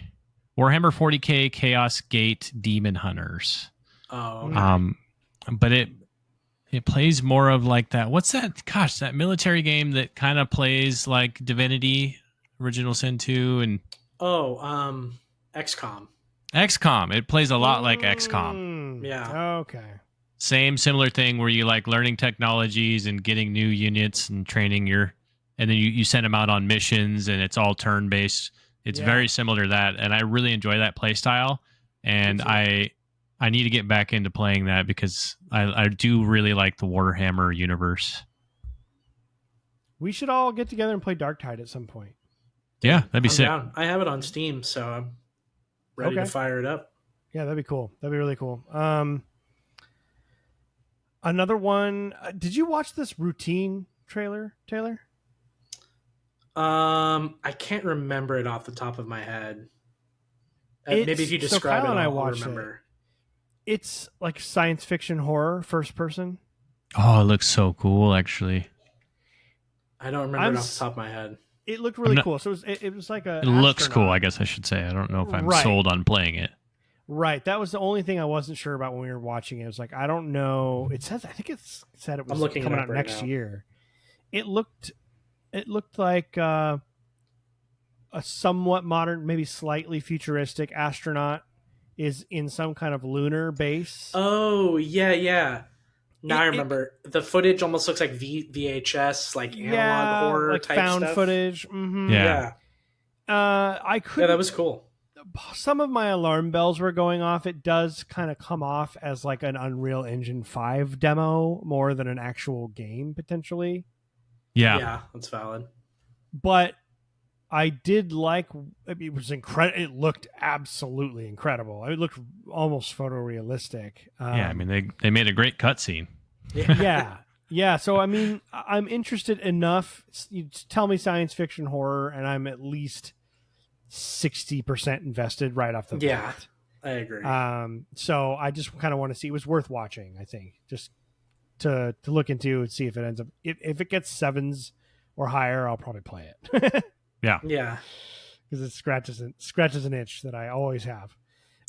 [SPEAKER 3] Warhammer 40K Chaos Gate Demon Hunters.
[SPEAKER 2] Oh. Okay.
[SPEAKER 3] But it plays more of like that. What's that? Gosh, that military game that kind of plays like Divinity, Original Sin 2, and
[SPEAKER 2] XCOM.
[SPEAKER 3] XCOM. It plays a lot like XCOM.
[SPEAKER 2] Yeah.
[SPEAKER 1] Okay.
[SPEAKER 3] Same similar thing where you like learning technologies and getting new units and training and then you send them out on missions and it's all turn based. It's very similar to that, and I really enjoy that play style. And I need to get back into playing that because I do really like the Warhammer universe.
[SPEAKER 1] We should all get together and play Darktide at some point.
[SPEAKER 3] Yeah, that'd be sick.
[SPEAKER 2] Down. I have it on Steam, so I'm ready to fire it up.
[SPEAKER 1] Yeah, that'd be cool. That'd be really cool. Another one. Did you watch this Routine trailer, Taylor?
[SPEAKER 2] I can't remember it off the top of my head. Maybe if you describe I'll remember.
[SPEAKER 1] It's like science fiction horror, first person.
[SPEAKER 3] Oh, it looks so cool, actually.
[SPEAKER 2] I don't remember it off the top of my head.
[SPEAKER 1] It looked really cool. So it was like a.
[SPEAKER 3] It looks cool, I guess I should say. I don't know if I'm sold on playing it.
[SPEAKER 1] Right. That was the only thing I wasn't sure about when we were watching it. It was like, I don't know. I think it said it was coming out next year. It looked like a somewhat modern, maybe slightly futuristic astronaut is in some kind of lunar base.
[SPEAKER 2] Oh, yeah. Now I remember. The footage almost looks like VHS, like analog horror
[SPEAKER 1] like
[SPEAKER 2] type
[SPEAKER 1] found
[SPEAKER 2] stuff.
[SPEAKER 1] footage. Mm-hmm.
[SPEAKER 3] Yeah.
[SPEAKER 1] I could.
[SPEAKER 2] Yeah, that was cool.
[SPEAKER 1] Some of my alarm bells were going off. It does kind of come off as like an Unreal Engine 5 demo more than an actual game, potentially.
[SPEAKER 2] Yeah, that's valid.
[SPEAKER 1] But I did like it was incredible. It looked absolutely incredible. It looked almost photorealistic.
[SPEAKER 3] I mean they made a great cutscene.
[SPEAKER 1] Yeah. So I mean, I'm interested enough. You tell me science fiction horror, and I'm at least 60% invested right off the bat.
[SPEAKER 2] Yeah, I agree.
[SPEAKER 1] So I just kind of want to see. It was worth watching, I think, just to look into and see if it ends up. If it gets 7s or higher, I'll probably play it.
[SPEAKER 3] Yeah,
[SPEAKER 1] because it scratches an itch that I always have.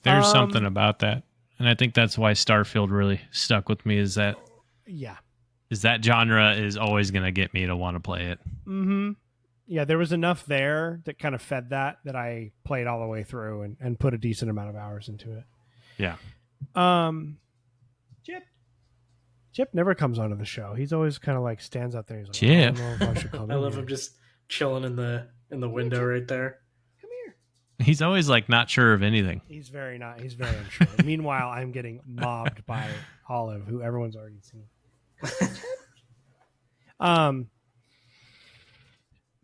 [SPEAKER 3] There's something about that, and I think that's why Starfield really stuck with me. Is that genre is always going to get me to want to play it.
[SPEAKER 1] Mm-hmm. Yeah, there was enough there that kind of fed that I played all the way through and put a decent amount of hours into it.
[SPEAKER 3] Yeah.
[SPEAKER 1] Chip never comes onto the show. He's always kind of like stands out there. He's like,
[SPEAKER 3] Chip.
[SPEAKER 2] I love him just chilling in the window right there.
[SPEAKER 1] Come here.
[SPEAKER 3] He's always like not sure of anything.
[SPEAKER 1] He's very unsure. Meanwhile, I'm getting mobbed by Olive, who everyone's already seen.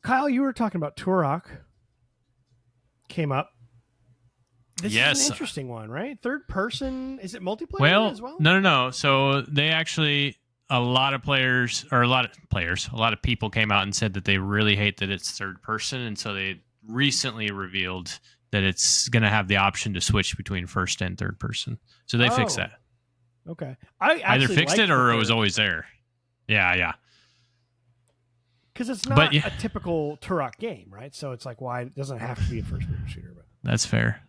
[SPEAKER 1] Kyle, you were talking about Turok. Came up. This is an interesting one, right? Third person. Is it multiplayer as well?
[SPEAKER 3] No. So they actually, a lot of people came out and said that they really hate that it's third person. And so they recently revealed that it's going to have the option to switch between first and third person. So they fixed that.
[SPEAKER 1] Okay.
[SPEAKER 3] I either fixed it or it was always there. Yeah.
[SPEAKER 1] Because it's not a typical Turok game, right? So it's like, why it doesn't have to be a first-person shooter. But
[SPEAKER 3] That's fair.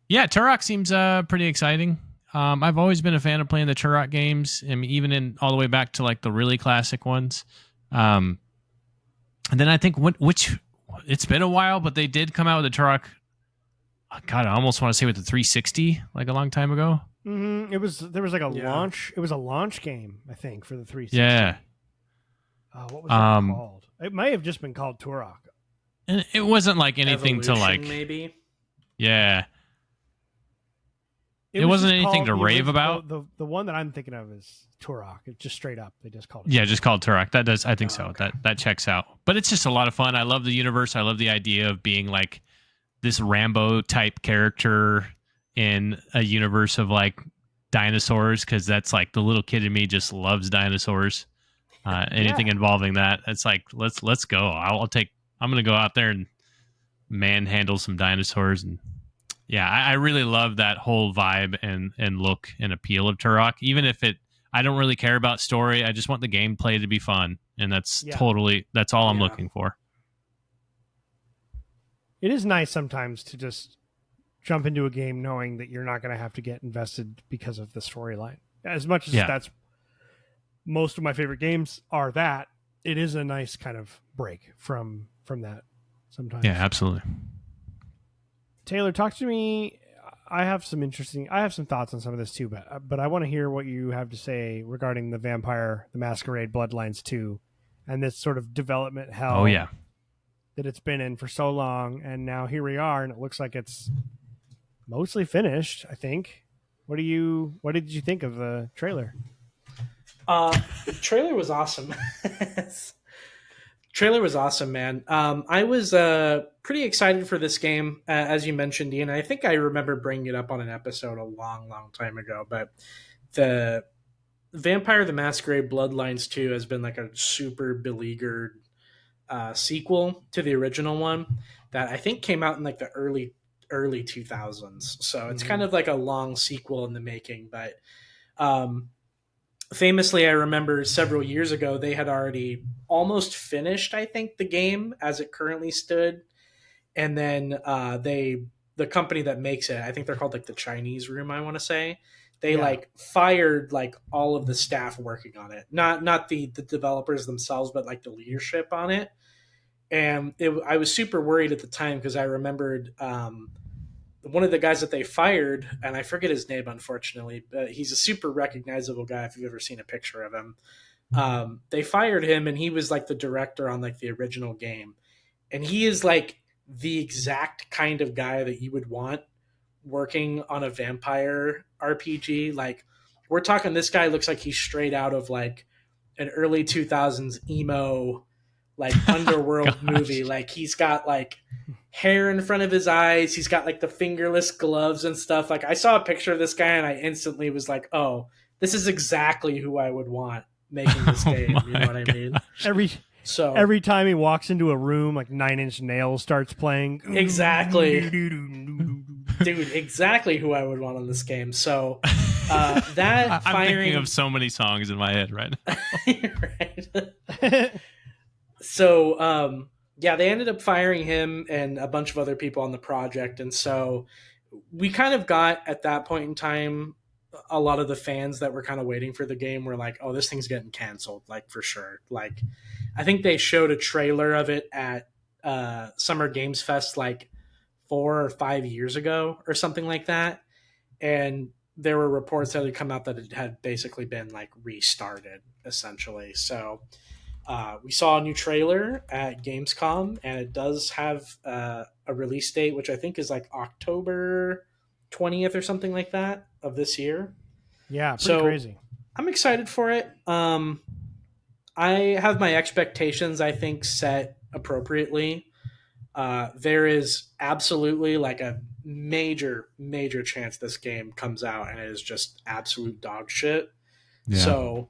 [SPEAKER 3] Yeah, Turok seems pretty exciting. I've always been a fan of playing the Turok games, I mean, even in all the way back to like the really classic ones. And then I think which it's been a while, but they did come out with a Turok. God, I almost want to say with the 360, like a long time ago.
[SPEAKER 1] Mm-hmm. There was like a launch. It was a launch game, I think, for the 360.
[SPEAKER 3] Yeah.
[SPEAKER 1] What was that called? It might have just been called Turok.
[SPEAKER 3] And it wasn't like anything
[SPEAKER 2] Evolution,
[SPEAKER 3] to like.
[SPEAKER 2] Maybe.
[SPEAKER 3] Yeah. It wasn't anything to rave about.
[SPEAKER 1] The one that I'm thinking of is Turok. It's just straight up. They just called it.
[SPEAKER 3] Yeah, just called Turok. That does. I think so. Okay. That checks out. But it's just a lot of fun. I love the universe. I love the idea of being like this Rambo type character in a universe of like dinosaurs, because that's like the little kid in me just loves dinosaurs. Anything involving that, it's like let's go. I'm gonna go out there and manhandle some dinosaurs. And yeah, I really love that whole vibe and look and appeal of Turok. Even if I don't really care about story, I just want the gameplay to be fun, and that's all I'm looking for.
[SPEAKER 1] It is nice sometimes to just jump into a game knowing that you're not going to have to get invested because of the storyline. As much as that's most of my favorite games are, that it is a nice kind of break from that sometimes.
[SPEAKER 3] Yeah, absolutely.
[SPEAKER 1] Taylor, talk to me. I have some thoughts on some of this too, but I want to hear what you have to say regarding the Vampire the Masquerade Bloodlines 2 and this sort of development hell.
[SPEAKER 3] Oh yeah.
[SPEAKER 1] That it's been in for so long, and now here we are, and it looks like it's mostly finished, I think. What did you think of the trailer?
[SPEAKER 2] The trailer was awesome. Trailer was awesome, man. I was pretty excited for this game, as you mentioned, Ian. I think I remember bringing it up on an episode a long, long time ago, but the Vampire the Masquerade Bloodlines 2 has been like a super beleaguered sequel to the original one that I think came out in like the early 2000s. So it's kind of like a long sequel in the making. But famously, I remember several years ago, they had already almost finished, I think, the game as it currently stood. And then the company that makes it, I think they're called like the Chinese Room, I want to say, they like fired like all of the staff working on it. Not the developers themselves, but like the leadership on it. And I was super worried at the time because I remembered one of the guys that they fired, and I forget his name, unfortunately, but he's a super recognizable guy if you've ever seen a picture of him. They fired him, and he was like the director on like the original game. And he is like the exact kind of guy that you would want working on a vampire RPG. Like, we're talking, this guy looks like he's straight out of like an early 2000s emo like underworld movie. Like, he's got like hair in front of his eyes, he's got like the fingerless gloves and stuff. Like, I saw a picture of this guy and I instantly was like, oh, this is exactly who I would want making this game. You know what I mean?
[SPEAKER 1] Every time he walks into a room, like Nine Inch Nails starts playing.
[SPEAKER 2] Exactly. Dude, exactly who I would want on this game. So that
[SPEAKER 3] I'm thinking of so many songs in my head right now.
[SPEAKER 2] Right. So they ended up firing him and a bunch of other people on the project. And so we kind of got, at that point in time, a lot of the fans that were kind of waiting for the game were like, oh, this thing's getting canceled, like, for sure. Like, I think they showed a trailer of it at Summer Games Fest like 4 or 5 years ago or something like that. And there were reports that had come out that it had basically been like restarted, essentially. So we saw a new trailer at Gamescom, and it does have a release date, which I think is like October 20th or something like that of this year.
[SPEAKER 1] Yeah, pretty crazy.
[SPEAKER 2] I'm excited for it. I have my expectations, I think, set appropriately. There is absolutely like a major chance this game comes out and it is just absolute dog shit. Yeah. So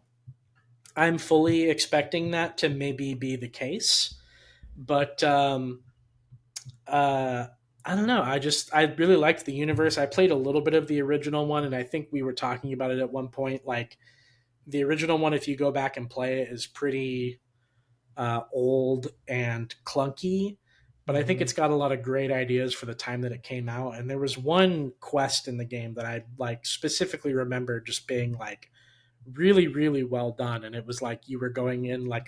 [SPEAKER 2] I'm fully expecting that to maybe be the case. But I don't know. I really liked the universe. I played a little bit of the original one, and I think we were talking about it at one point. Like, the original one, if you go back and play it, is pretty old and clunky, but I think it's got a lot of great ideas for the time that it came out. And there was one quest in the game that I like specifically remember just being like really, really well done. And it was like you were going in like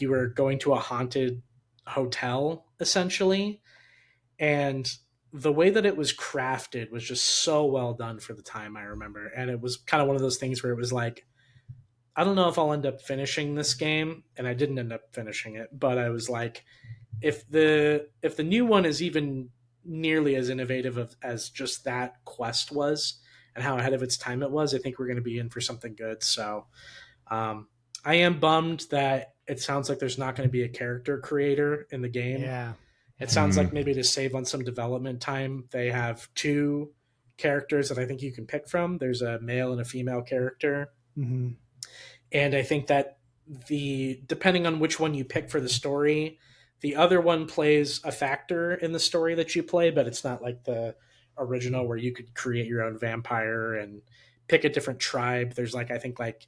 [SPEAKER 2] you were going to a haunted hotel essentially. And the way that it was crafted was just so well done for the time, I remember. And it was kind of one of those things where it was like, I don't know if I'll end up finishing this game, and I didn't end up finishing it, but I was like, if the new one is even nearly as innovative as just that quest was and how ahead of its time it was, I think we're going to be in for something good. So I am bummed that it sounds like there's not going to be a character creator in the game.
[SPEAKER 1] Yeah.
[SPEAKER 2] It sounds like maybe to save on some development time, they have 2 characters that I think you can pick from. There's a male and a female character.
[SPEAKER 1] Mm-hmm.
[SPEAKER 2] And I think that depending on which one you pick for the story, the other one plays a factor in the story that you play, but it's not like the original where you could create your own vampire and pick a different tribe. There's like, I think like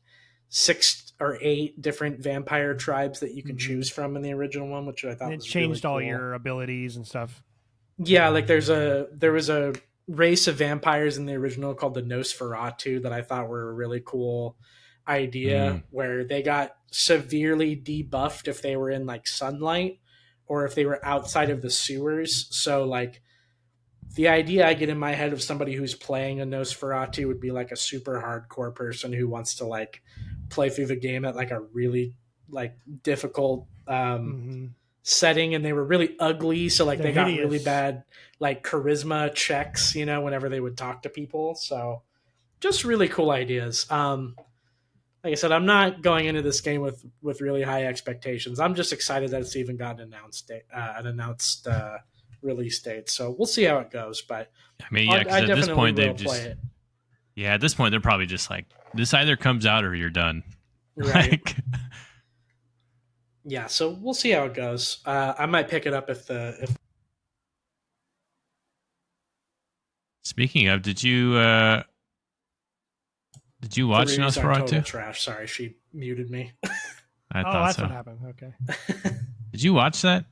[SPEAKER 2] 6 or 8 different vampire tribes that you can choose from in the original one, which I thought was
[SPEAKER 1] changed
[SPEAKER 2] really
[SPEAKER 1] all
[SPEAKER 2] cool.
[SPEAKER 1] Your abilities and stuff.
[SPEAKER 2] Yeah, like there was a race of vampires in the original called the Nosferatu that I thought were a really cool idea, where they got severely debuffed if they were in like sunlight or if they were outside of the sewers. So like the idea I get in my head of somebody who's playing a Nosferatu would be like a super hardcore person who wants to like play through the game at like a really like difficult setting, and they were really ugly, so like they got really bad like charisma checks, you know, whenever they would talk to people. So just really cool ideas. Like I said, I'm not going into this game with really high expectations. I'm just excited that it's even got an announced release date. So we'll see how it goes. But
[SPEAKER 3] I mean, yeah, because at this point they've just at this point they're probably just like, this either comes out or you're done.
[SPEAKER 2] Right.
[SPEAKER 3] Like,
[SPEAKER 2] yeah. So we'll see how it goes. I might pick it up if.
[SPEAKER 3] Speaking of, did you watch Nosferatu?
[SPEAKER 2] Trash. Sorry, she muted me.
[SPEAKER 3] I thought
[SPEAKER 1] that's
[SPEAKER 3] so.
[SPEAKER 1] What happened. Okay.
[SPEAKER 3] Did you watch that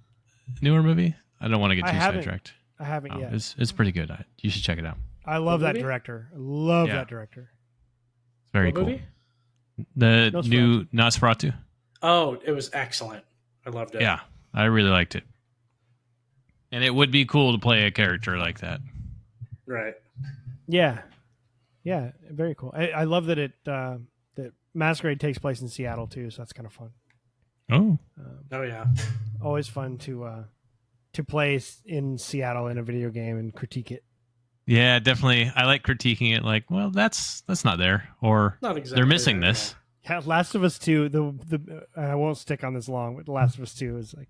[SPEAKER 3] newer movie? I don't want to get too sidetracked.
[SPEAKER 1] I haven't yet.
[SPEAKER 3] It's pretty good. You should check it out.
[SPEAKER 1] I love that director. I love that director.
[SPEAKER 3] It's very cool. Movie? The new Nosferatu.
[SPEAKER 2] Oh, it was excellent. I loved it.
[SPEAKER 3] Yeah, I really liked it. And it would be cool to play a character like that.
[SPEAKER 2] Right.
[SPEAKER 1] Yeah. Yeah, very cool. I love that that Masquerade takes place in Seattle too, so that's kind of fun.
[SPEAKER 3] Oh.
[SPEAKER 2] Oh yeah.
[SPEAKER 1] Always fun to play in Seattle in a video game and critique it.
[SPEAKER 3] Yeah, definitely. I like critiquing it. Like, well, that's not there, or
[SPEAKER 2] not exactly
[SPEAKER 3] they're missing this.
[SPEAKER 1] Yeah, Last of Us 2. The I won't stick on this long, but The Last of Us 2 is like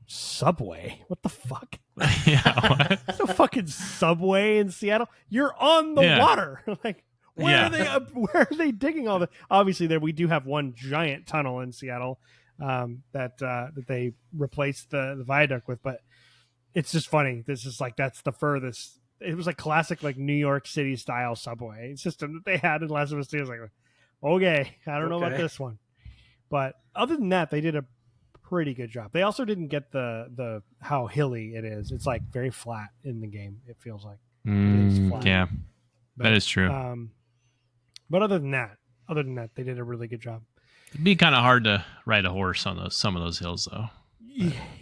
[SPEAKER 1] Subway. What the fuck?
[SPEAKER 3] Yeah, what?
[SPEAKER 1] There's no fucking Subway in Seattle. You're on the water. Like, where are they digging all the? Obviously, we do have one giant tunnel in Seattle that they replaced the viaduct with, but it's just funny. This is like that's the furthest. It was like classic like New York City style subway system that they had in Last of Us 2. I was like, okay, I don't know about this one, but other than that, they did a pretty good job. They also didn't get the how hilly it is. It's like very flat in the game. It feels like
[SPEAKER 3] it's flat. Yeah, but, that is true.
[SPEAKER 1] But other than that, they did a really good job.
[SPEAKER 3] It'd be kind of hard to ride a horse on some of those hills, though.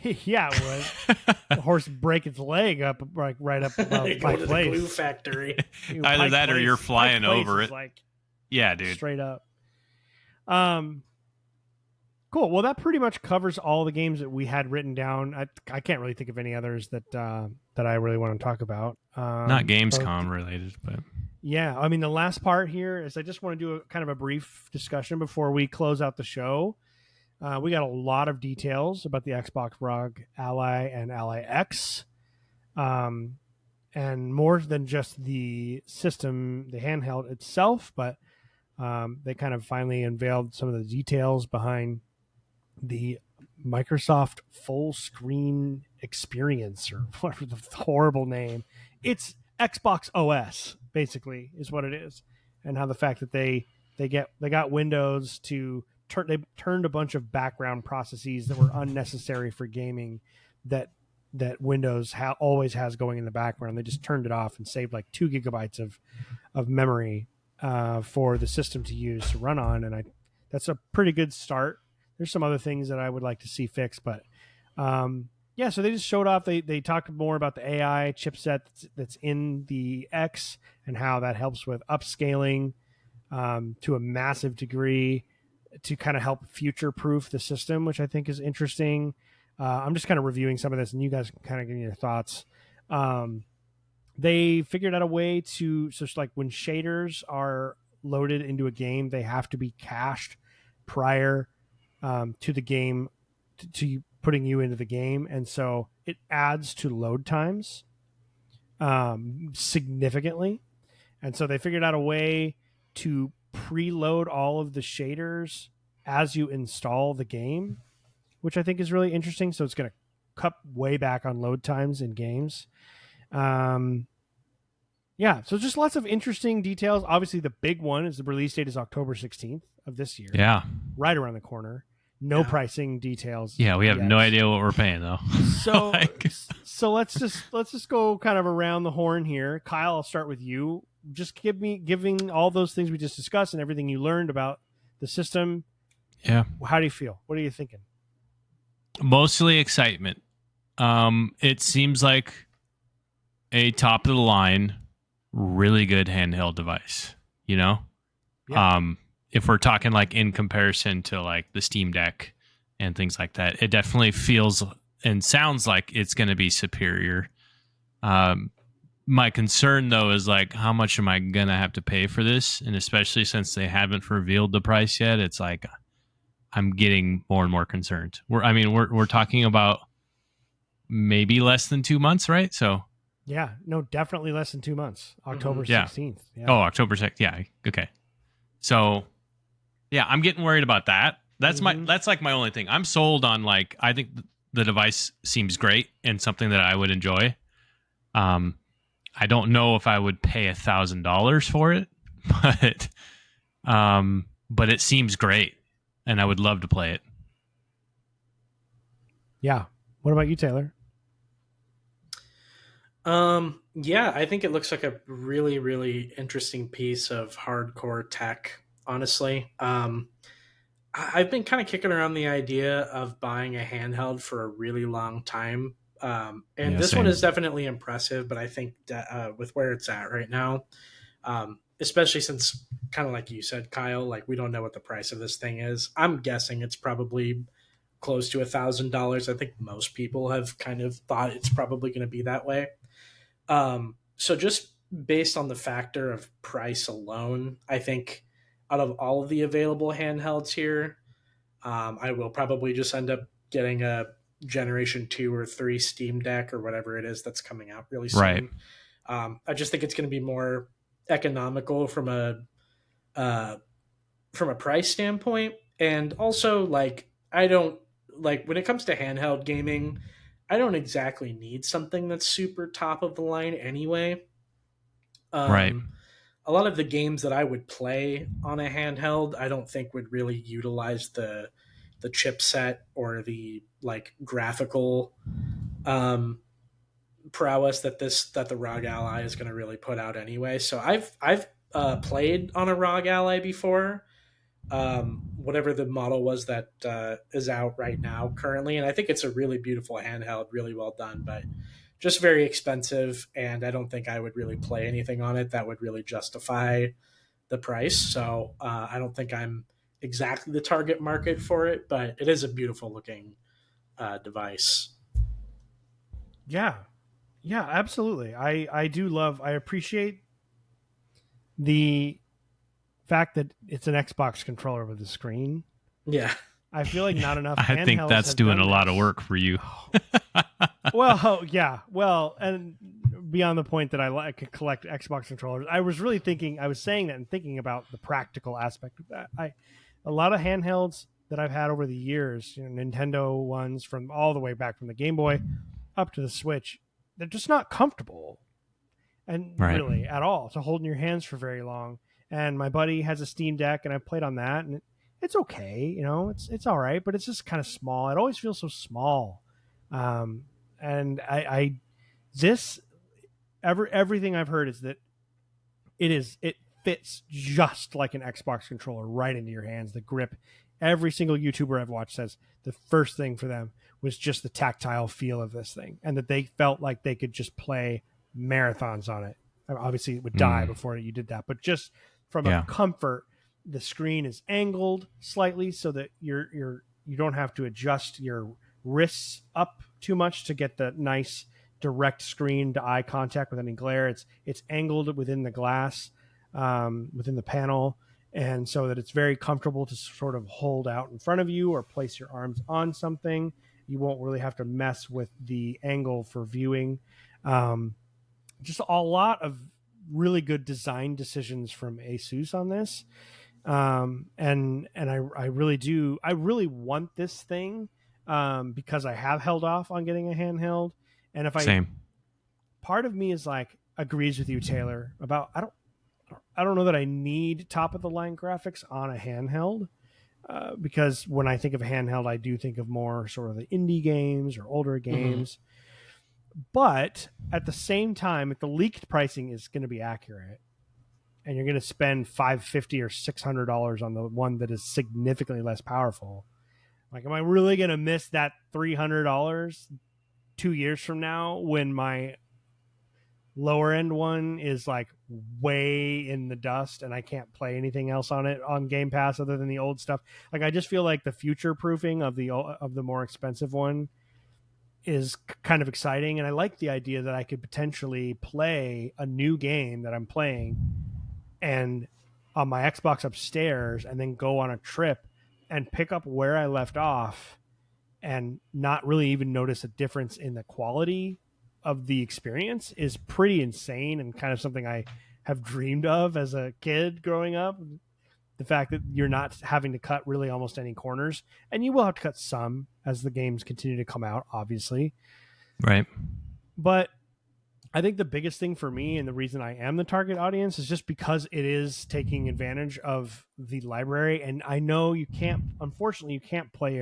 [SPEAKER 1] Yeah, it would. The horse break its leg up like right up above Pike Place.
[SPEAKER 2] The glue factory.
[SPEAKER 3] Either that or you're flying over it.
[SPEAKER 1] Like,
[SPEAKER 3] yeah, dude.
[SPEAKER 1] Straight up. Cool. Well, that pretty much covers all the games that we had written down. I can't really think of any others that I really want to talk about.
[SPEAKER 3] Not Gamescom related, but
[SPEAKER 1] yeah. I mean, the last part here is I just want to do a kind of a brief discussion before we close out the show. We got a lot of details about the Xbox ROG Ally and Ally X, and more than just the system, the handheld itself, but they kind of finally unveiled some of the details behind the Microsoft full screen experience, or whatever the horrible name. It's Xbox OS, basically, is what it is, and how the fact that they got Windows to turned a bunch of background processes that were unnecessary for gaming that Windows always has going in the background. They just turned it off and saved like 2 gigabytes of memory for the system to use to run on, and that's a pretty good start. There's some other things that I would like to see fixed, but yeah, so they just showed off. They talked more about the AI chipset that's in the X and how that helps with upscaling to a massive degree to kind of help future-proof the system, which I think is interesting. I'm just kind of reviewing some of this, and you guys can kind of give me your thoughts. They figured out a way so it's like when shaders are loaded into a game, they have to be cached prior to the game, to putting you into the game. And so it adds to load times significantly. And so they figured out a way to preload all of the shaders as you install the game, which I think is really interesting. So it's going to cut way back on load times in games. Yeah, so just lots of interesting details. Obviously, the big one is the release date is October 16th of this year.
[SPEAKER 3] Yeah.
[SPEAKER 1] Right around the corner. No pricing details.
[SPEAKER 3] Yeah, we have no idea what we're paying, though.
[SPEAKER 1] So so let's just go kind of around the horn here. Kyle, I'll start with you. Just giving all those things we just discussed and everything you learned about the system.
[SPEAKER 3] Yeah.
[SPEAKER 1] How do you feel? What are you thinking?
[SPEAKER 3] Mostly excitement. It seems like a top of the line, really good handheld device, you know? Yeah. If we're talking like in comparison to like the Steam Deck and things like that, it definitely feels and sounds like it's going to be superior. My concern though is like, how much am I going to have to pay for this? And especially since they haven't revealed the price yet, it's like, I'm getting more and more concerned. We're talking about maybe less than 2 months, right? So
[SPEAKER 1] yeah, no, definitely less than 2 months. October 16th. Yeah.
[SPEAKER 3] Oh, October 6th. Yeah. Okay. So yeah, I'm getting worried about that. That's like my only thing. I'm sold on like, I think the device seems great and something that I would enjoy. I don't know if I would pay $1,000 for it, but it seems great and I would love to play it.
[SPEAKER 1] Yeah. What about you, Taylor?
[SPEAKER 2] Yeah, I think it looks like a really, really interesting piece of hardcore tech, honestly. I've been kind of kicking around the idea of buying a handheld for a really long time. This one is definitely impressive, but I think that, with where it's at right now, especially since kind of like you said, Kyle, like we don't know what the price of this thing is. I'm guessing it's probably close to $1,000. I think most people have kind of thought it's probably going to be that way. So just based on the factor of price alone, I think out of all of the available handhelds here, I will probably just end up getting a Generation 2 or 3 Steam Deck or whatever it is that's coming out really soon.
[SPEAKER 3] Right.
[SPEAKER 2] I just think it's going to be more economical from a price standpoint. And also, like, I don't like when it comes to handheld gaming, I don't exactly need something that's super top of the line anyway.
[SPEAKER 3] Right.
[SPEAKER 2] A lot of the games that I would play on a handheld, I don't think would really utilize the chipset or the like graphical prowess that the ROG Ally is going to really put out anyway. So I've played on a ROG Ally before. Whatever the model was that is out right now currently, and I think it's a really beautiful handheld, really well done, but just very expensive, and I don't think I would really play anything on it that would really justify the price. So I don't think I'm exactly the target market for it, but it is a beautiful looking device.
[SPEAKER 1] Yeah, absolutely. I appreciate the fact that it's an Xbox controller with a screen.
[SPEAKER 2] Yeah.
[SPEAKER 1] I feel like not enough.
[SPEAKER 3] I think that's doing a lot of work for you.
[SPEAKER 1] Well, yeah. Well, and beyond the point that I could collect Xbox controllers, I was saying that and thinking about the practical aspect of that. A lot of handhelds that I've had over the years, Nintendo ones from all the way back from the Game Boy up to the Switch, they're just not comfortable. And really at all to hold in your hands for very long. And my buddy has a Steam Deck, and I played on that, and it's okay, you know, it's all right, but it's just kind of small. It always feels so small. And everything I've heard is that it fits just like an Xbox controller right into your hands. The grip, every single YouTuber I've watched says the first thing for them was just the tactile feel of this thing, and that they felt like they could just play marathons on it. Obviously, it would die before you did that, but just from a comfort, the screen is angled slightly so that you don't have to adjust your wrists up too much to get the nice direct screen to eye contact with any glare. It's angled within the glass, within the panel, and so that it's very comfortable to sort of hold out in front of you or place your arms on something. You won't really have to mess with the angle for viewing. Just a lot of really good design decisions from ASUS on this. And I really want this thing, because I have held off on getting a handheld. And part of me is like, agrees with you, Taylor, about, I don't know that I need top of the line graphics on a handheld, because when I think of a handheld, I do think of more sort of the indie games or older games. But at the same time, if the leaked pricing is going to be accurate, and you're going to spend $550 or $600 on the one that is significantly less powerful, like, am I really going to miss that $300 2 years from now when my lower end one is like way in the dust and I can't play anything else on it on Game Pass other than the old stuff? Like, I just feel like the future proofing of the more expensive one is kind of exciting, and I like the idea that I could potentially play a new game that I'm playing and on my Xbox upstairs, and then go on a trip and pick up where I left off and not really even notice a difference in the quality of the experience is pretty insane, and kind of something I have dreamed of as a kid growing up. The fact that you're not having to cut really almost any corners, and you will have to cut some as the games continue to come out, obviously.
[SPEAKER 3] Right.
[SPEAKER 1] But I think the biggest thing for me, and the reason I am the target audience, is just because it is taking advantage of the library. And I know unfortunately, you can't play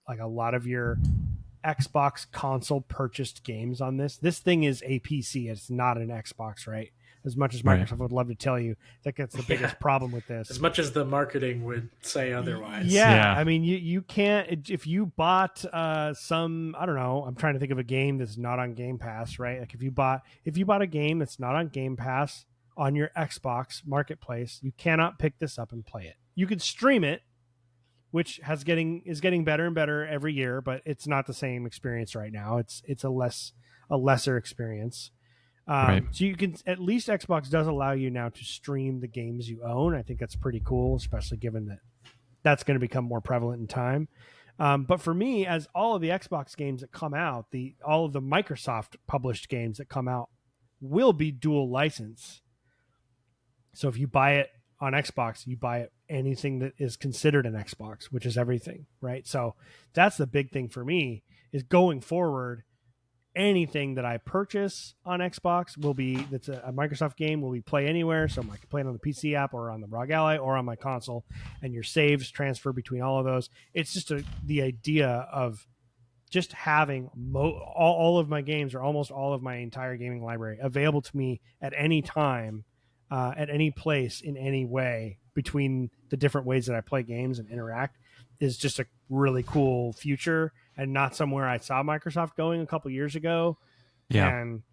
[SPEAKER 1] like a lot of your Xbox console purchased games on this. This thing is a PC. It's not an Xbox, right? As much as Microsoft would love to tell you that that's the biggest problem with this.
[SPEAKER 2] As much as the marketing would say otherwise.
[SPEAKER 1] Yeah. I mean, you can't, if you bought some, I don't know, I'm trying to think of a game that's not on Game Pass, right? Like if you bought a game that's not on Game Pass on your Xbox marketplace, you cannot pick this up and play it. You could stream it, which is getting better and better every year, but it's not the same experience right now. It's a lesser experience. So you can, at least Xbox does allow you now to stream the games you own. I think that's pretty cool, especially given that that's going to become more prevalent in time. But for me, as all of the Xbox games that come out, all of the Microsoft published games that come out will be dual license. So if you buy it on Xbox, you buy it anything that is considered an Xbox, which is everything, right? So that's the big thing for me, is going forward, anything that I purchase on Xbox that's a Microsoft game will be play anywhere. So I can play it on the PC app or on the ROG Ally or on my console, and your saves transfer between all of those. It's just the idea of just having all of my games, or almost all of my entire gaming library, available to me at any time, at any place, in any way, between the different ways that I play games and interact, is just a really cool future, and not somewhere I saw Microsoft going a couple years ago.
[SPEAKER 3] Yeah.
[SPEAKER 1] And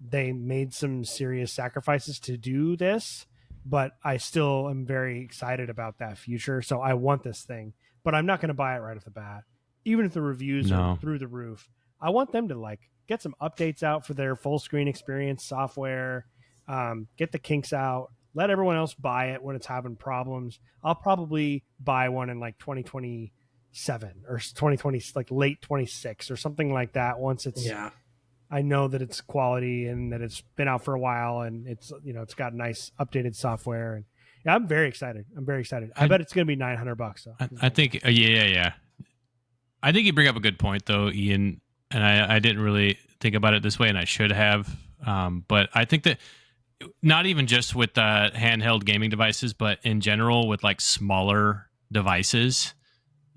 [SPEAKER 1] they made some serious sacrifices to do this, but I still am very excited about that future. So I want this thing, but I'm not going to buy it right off the bat. Even if the reviews are through the roof, I want them to like get some updates out for their full screen experience software, get the kinks out, let everyone else buy it when it's having problems. I'll probably buy one in like 2027 or 2020, like late 26 or something like that. Once it's, I know that it's quality and that it's been out for a while, and it's, it's got nice updated software. And yeah, I'm very excited. I bet it's going to be $900 though.
[SPEAKER 3] I think, yeah. I think you bring up a good point though, Ian, and I didn't really think about it this way, and I should have. But I think that not even just with handheld gaming devices, but in general with like smaller devices,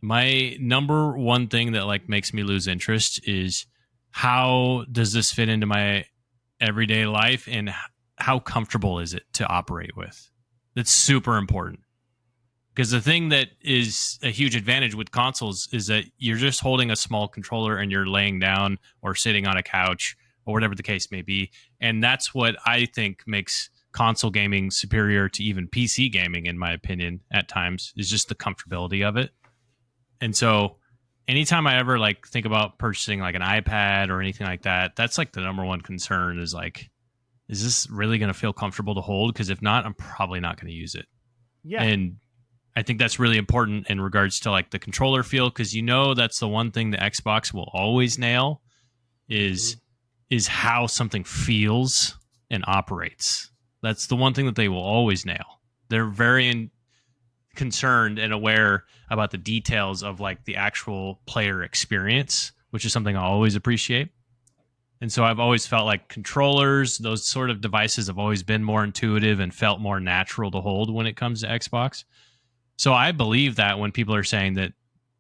[SPEAKER 3] my number one thing that like makes me lose interest is how does this fit into my everyday life and how comfortable is it to operate with? That's super important. Because the thing that is a huge advantage with consoles is that you're just holding a small controller and you're laying down or sitting on a couch or whatever the case may be. And that's what I think makes console gaming superior to even PC gaming, in my opinion, at times, is just the comfortability of it. And so anytime I ever like think about purchasing like an iPad or anything like that, that's like the number one concern is like, is this really going to feel comfortable to hold? Because if not, I'm probably not going to use it.
[SPEAKER 1] Yeah.
[SPEAKER 3] And I think that's really important in regards to like the controller feel, because that's the one thing the Xbox will always nail is how something feels and operates. That's the one thing that they will always nail. They're very concerned and aware about the details of like the actual player experience, which is something I always appreciate. And so I've always felt like controllers, those sort of devices have always been more intuitive and felt more natural to hold when it comes to Xbox. So I believe that when people are saying that,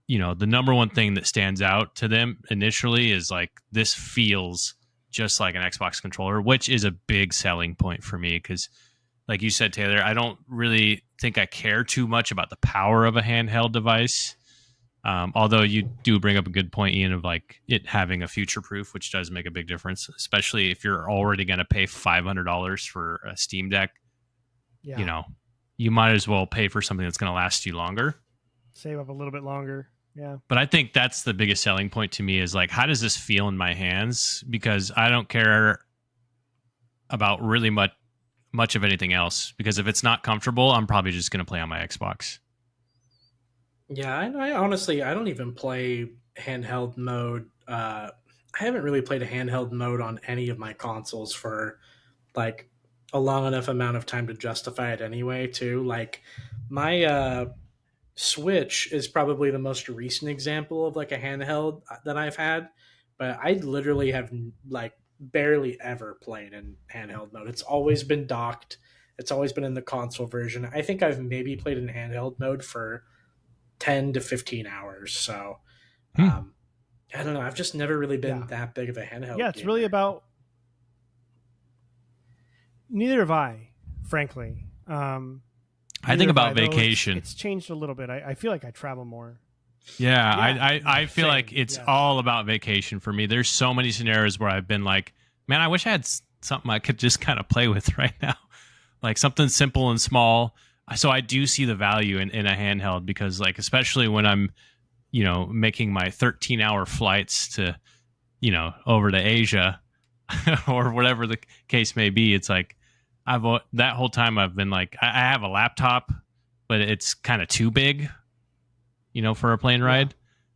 [SPEAKER 3] the number one thing that stands out to them initially is like, this feels just like an Xbox controller, which is a big selling point for me. Because like you said, Taylor, I don't really think I care too much about the power of a handheld device. Although you do bring up a good point, Ian, of like it having a future proof, which does make a big difference, especially if you're already going to pay $500 for a Steam Deck.
[SPEAKER 1] Yeah.
[SPEAKER 3] You might as well pay for something that's going to last you longer.
[SPEAKER 1] Save up a little bit longer. Yeah.
[SPEAKER 3] But I think that's the biggest selling point to me is like, how does this feel in my hands? Because I don't care about really much of anything else. Because if it's not comfortable, I'm probably just going to play on my Xbox.
[SPEAKER 2] Yeah, I honestly, I don't even play handheld mode. I haven't really played a handheld mode on any of my consoles for like a long enough amount of time to justify it anyway, too. Like my Switch is probably the most recent example of like a handheld that I've had, but I literally have like barely ever played in handheld mode. It's always been docked. It's always been in the console version. I think I've maybe played in handheld mode for 10 to 15 hours. So I don't know. I've just never really been that big of a handheld.
[SPEAKER 1] Yeah, it's gamer. Really about. Neither have I, frankly.
[SPEAKER 3] I think about vacation.
[SPEAKER 1] It's changed a little bit. I feel like I travel more.
[SPEAKER 3] Yeah. I feel like it's all about vacation for me. There's so many scenarios where I've been like, man, I wish I had something I could just kind of play with right now. Like something simple and small. So I do see the value in a handheld because like, especially when I'm, making my 13-hour flights to, over to Asia or whatever the case may be. It's like, that whole time I've been like, I have a laptop, but it's kind of too big, for a plane ride.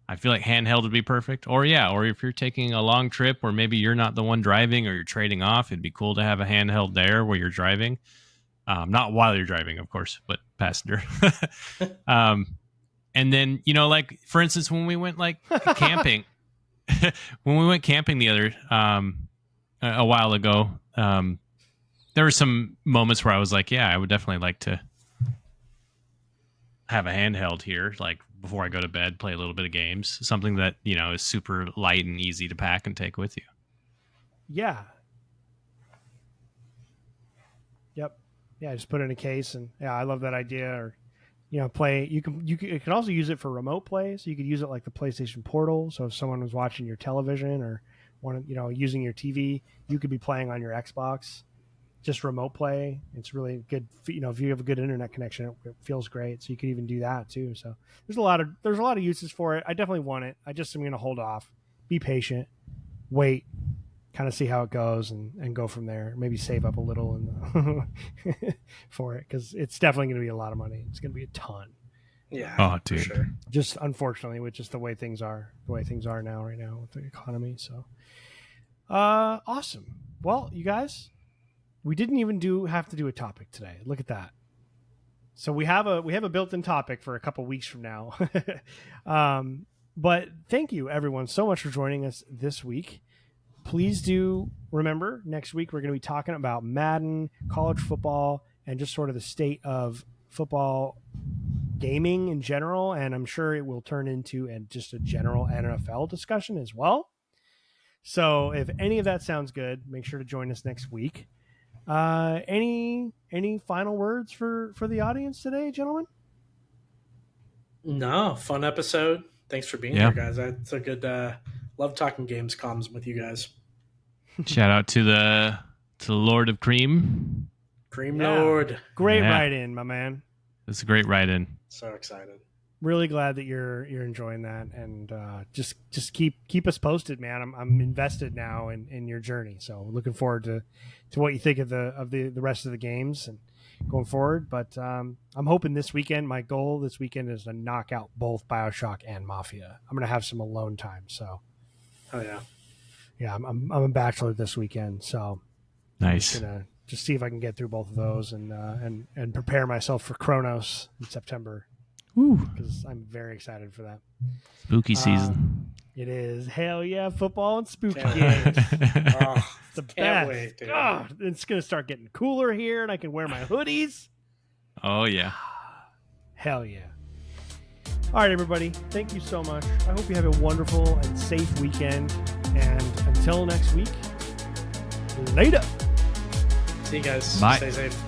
[SPEAKER 3] I feel like handheld would be perfect. Or if you're taking a long trip or maybe you're not the one driving or you're trading off, it'd be cool to have a handheld there where you're driving. Not while you're driving, of course, but passenger. And then, like, for instance, when we went, like, camping, the other, a while ago, there were some moments where I was like, yeah, I would definitely like to have a handheld here, like, before I go to bed, play a little bit of games, something that, is super light and easy to pack and take with you.
[SPEAKER 1] Yeah. Yep. Yeah, just put it in a case, and I love that idea. Or, play. You can also use it for remote play. So you could use it like the PlayStation Portal. So if someone was watching your television or using your TV, you could be playing on your Xbox. Just remote play. It's really good. If you have a good internet connection, it feels great. So you could even do that too. So there's a lot of uses for it. I definitely want it. I just am going to hold off, be patient, wait. Kind of see how it goes and go from there. Maybe save up a little for it because it's definitely going to be a lot of money. It's going to be a ton.
[SPEAKER 2] Yeah.
[SPEAKER 3] Oh, dude.
[SPEAKER 2] Sure.
[SPEAKER 1] Just unfortunately, with just the way things are now, right now with the economy. So, awesome. Well, you guys, we didn't even have to do a topic today. Look at that. So we have a built-in topic for a couple weeks from now. But thank you everyone so much for joining us this week. Please do remember next week we're going to be talking about Madden, college football, and just sort of the state of football gaming in general, and I'm sure it will turn into just a general NFL discussion as well. So if any of that sounds good, make sure to join us next week. Any final words for the audience today, gentlemen?
[SPEAKER 2] No, fun episode. Thanks for being here, guys. It's a good love talking Gamescoms with you guys.
[SPEAKER 3] Shout out to the Lord of Cream.
[SPEAKER 2] Lord.
[SPEAKER 1] Great write-in, my man.
[SPEAKER 3] It's a great write-in.
[SPEAKER 2] So excited.
[SPEAKER 1] Really glad that you're enjoying that, and just keep us posted, man. I'm invested now in your journey, so looking forward to what you think of the rest of the games and going forward. But I'm hoping this weekend, my goal this weekend is to knock out both BioShock and Mafia. I'm gonna have some alone time, so.
[SPEAKER 2] Oh yeah.
[SPEAKER 1] Yeah, I'm a bachelor this weekend, so
[SPEAKER 3] nice.
[SPEAKER 1] I'm gonna just see if I can get through both of those and prepare myself for Chronos in September. Because I'm very excited for that.
[SPEAKER 3] Spooky season.
[SPEAKER 1] It is. Hell yeah, football and spooky games. It's the best. Wait, dude. Oh, it's gonna start getting cooler here, and I can wear my hoodies.
[SPEAKER 3] Oh yeah.
[SPEAKER 1] Hell yeah. All right, everybody. Thank you so much. I hope you have a wonderful and safe weekend. And until next week, later.
[SPEAKER 2] See you guys.
[SPEAKER 3] Bye.
[SPEAKER 2] Stay safe.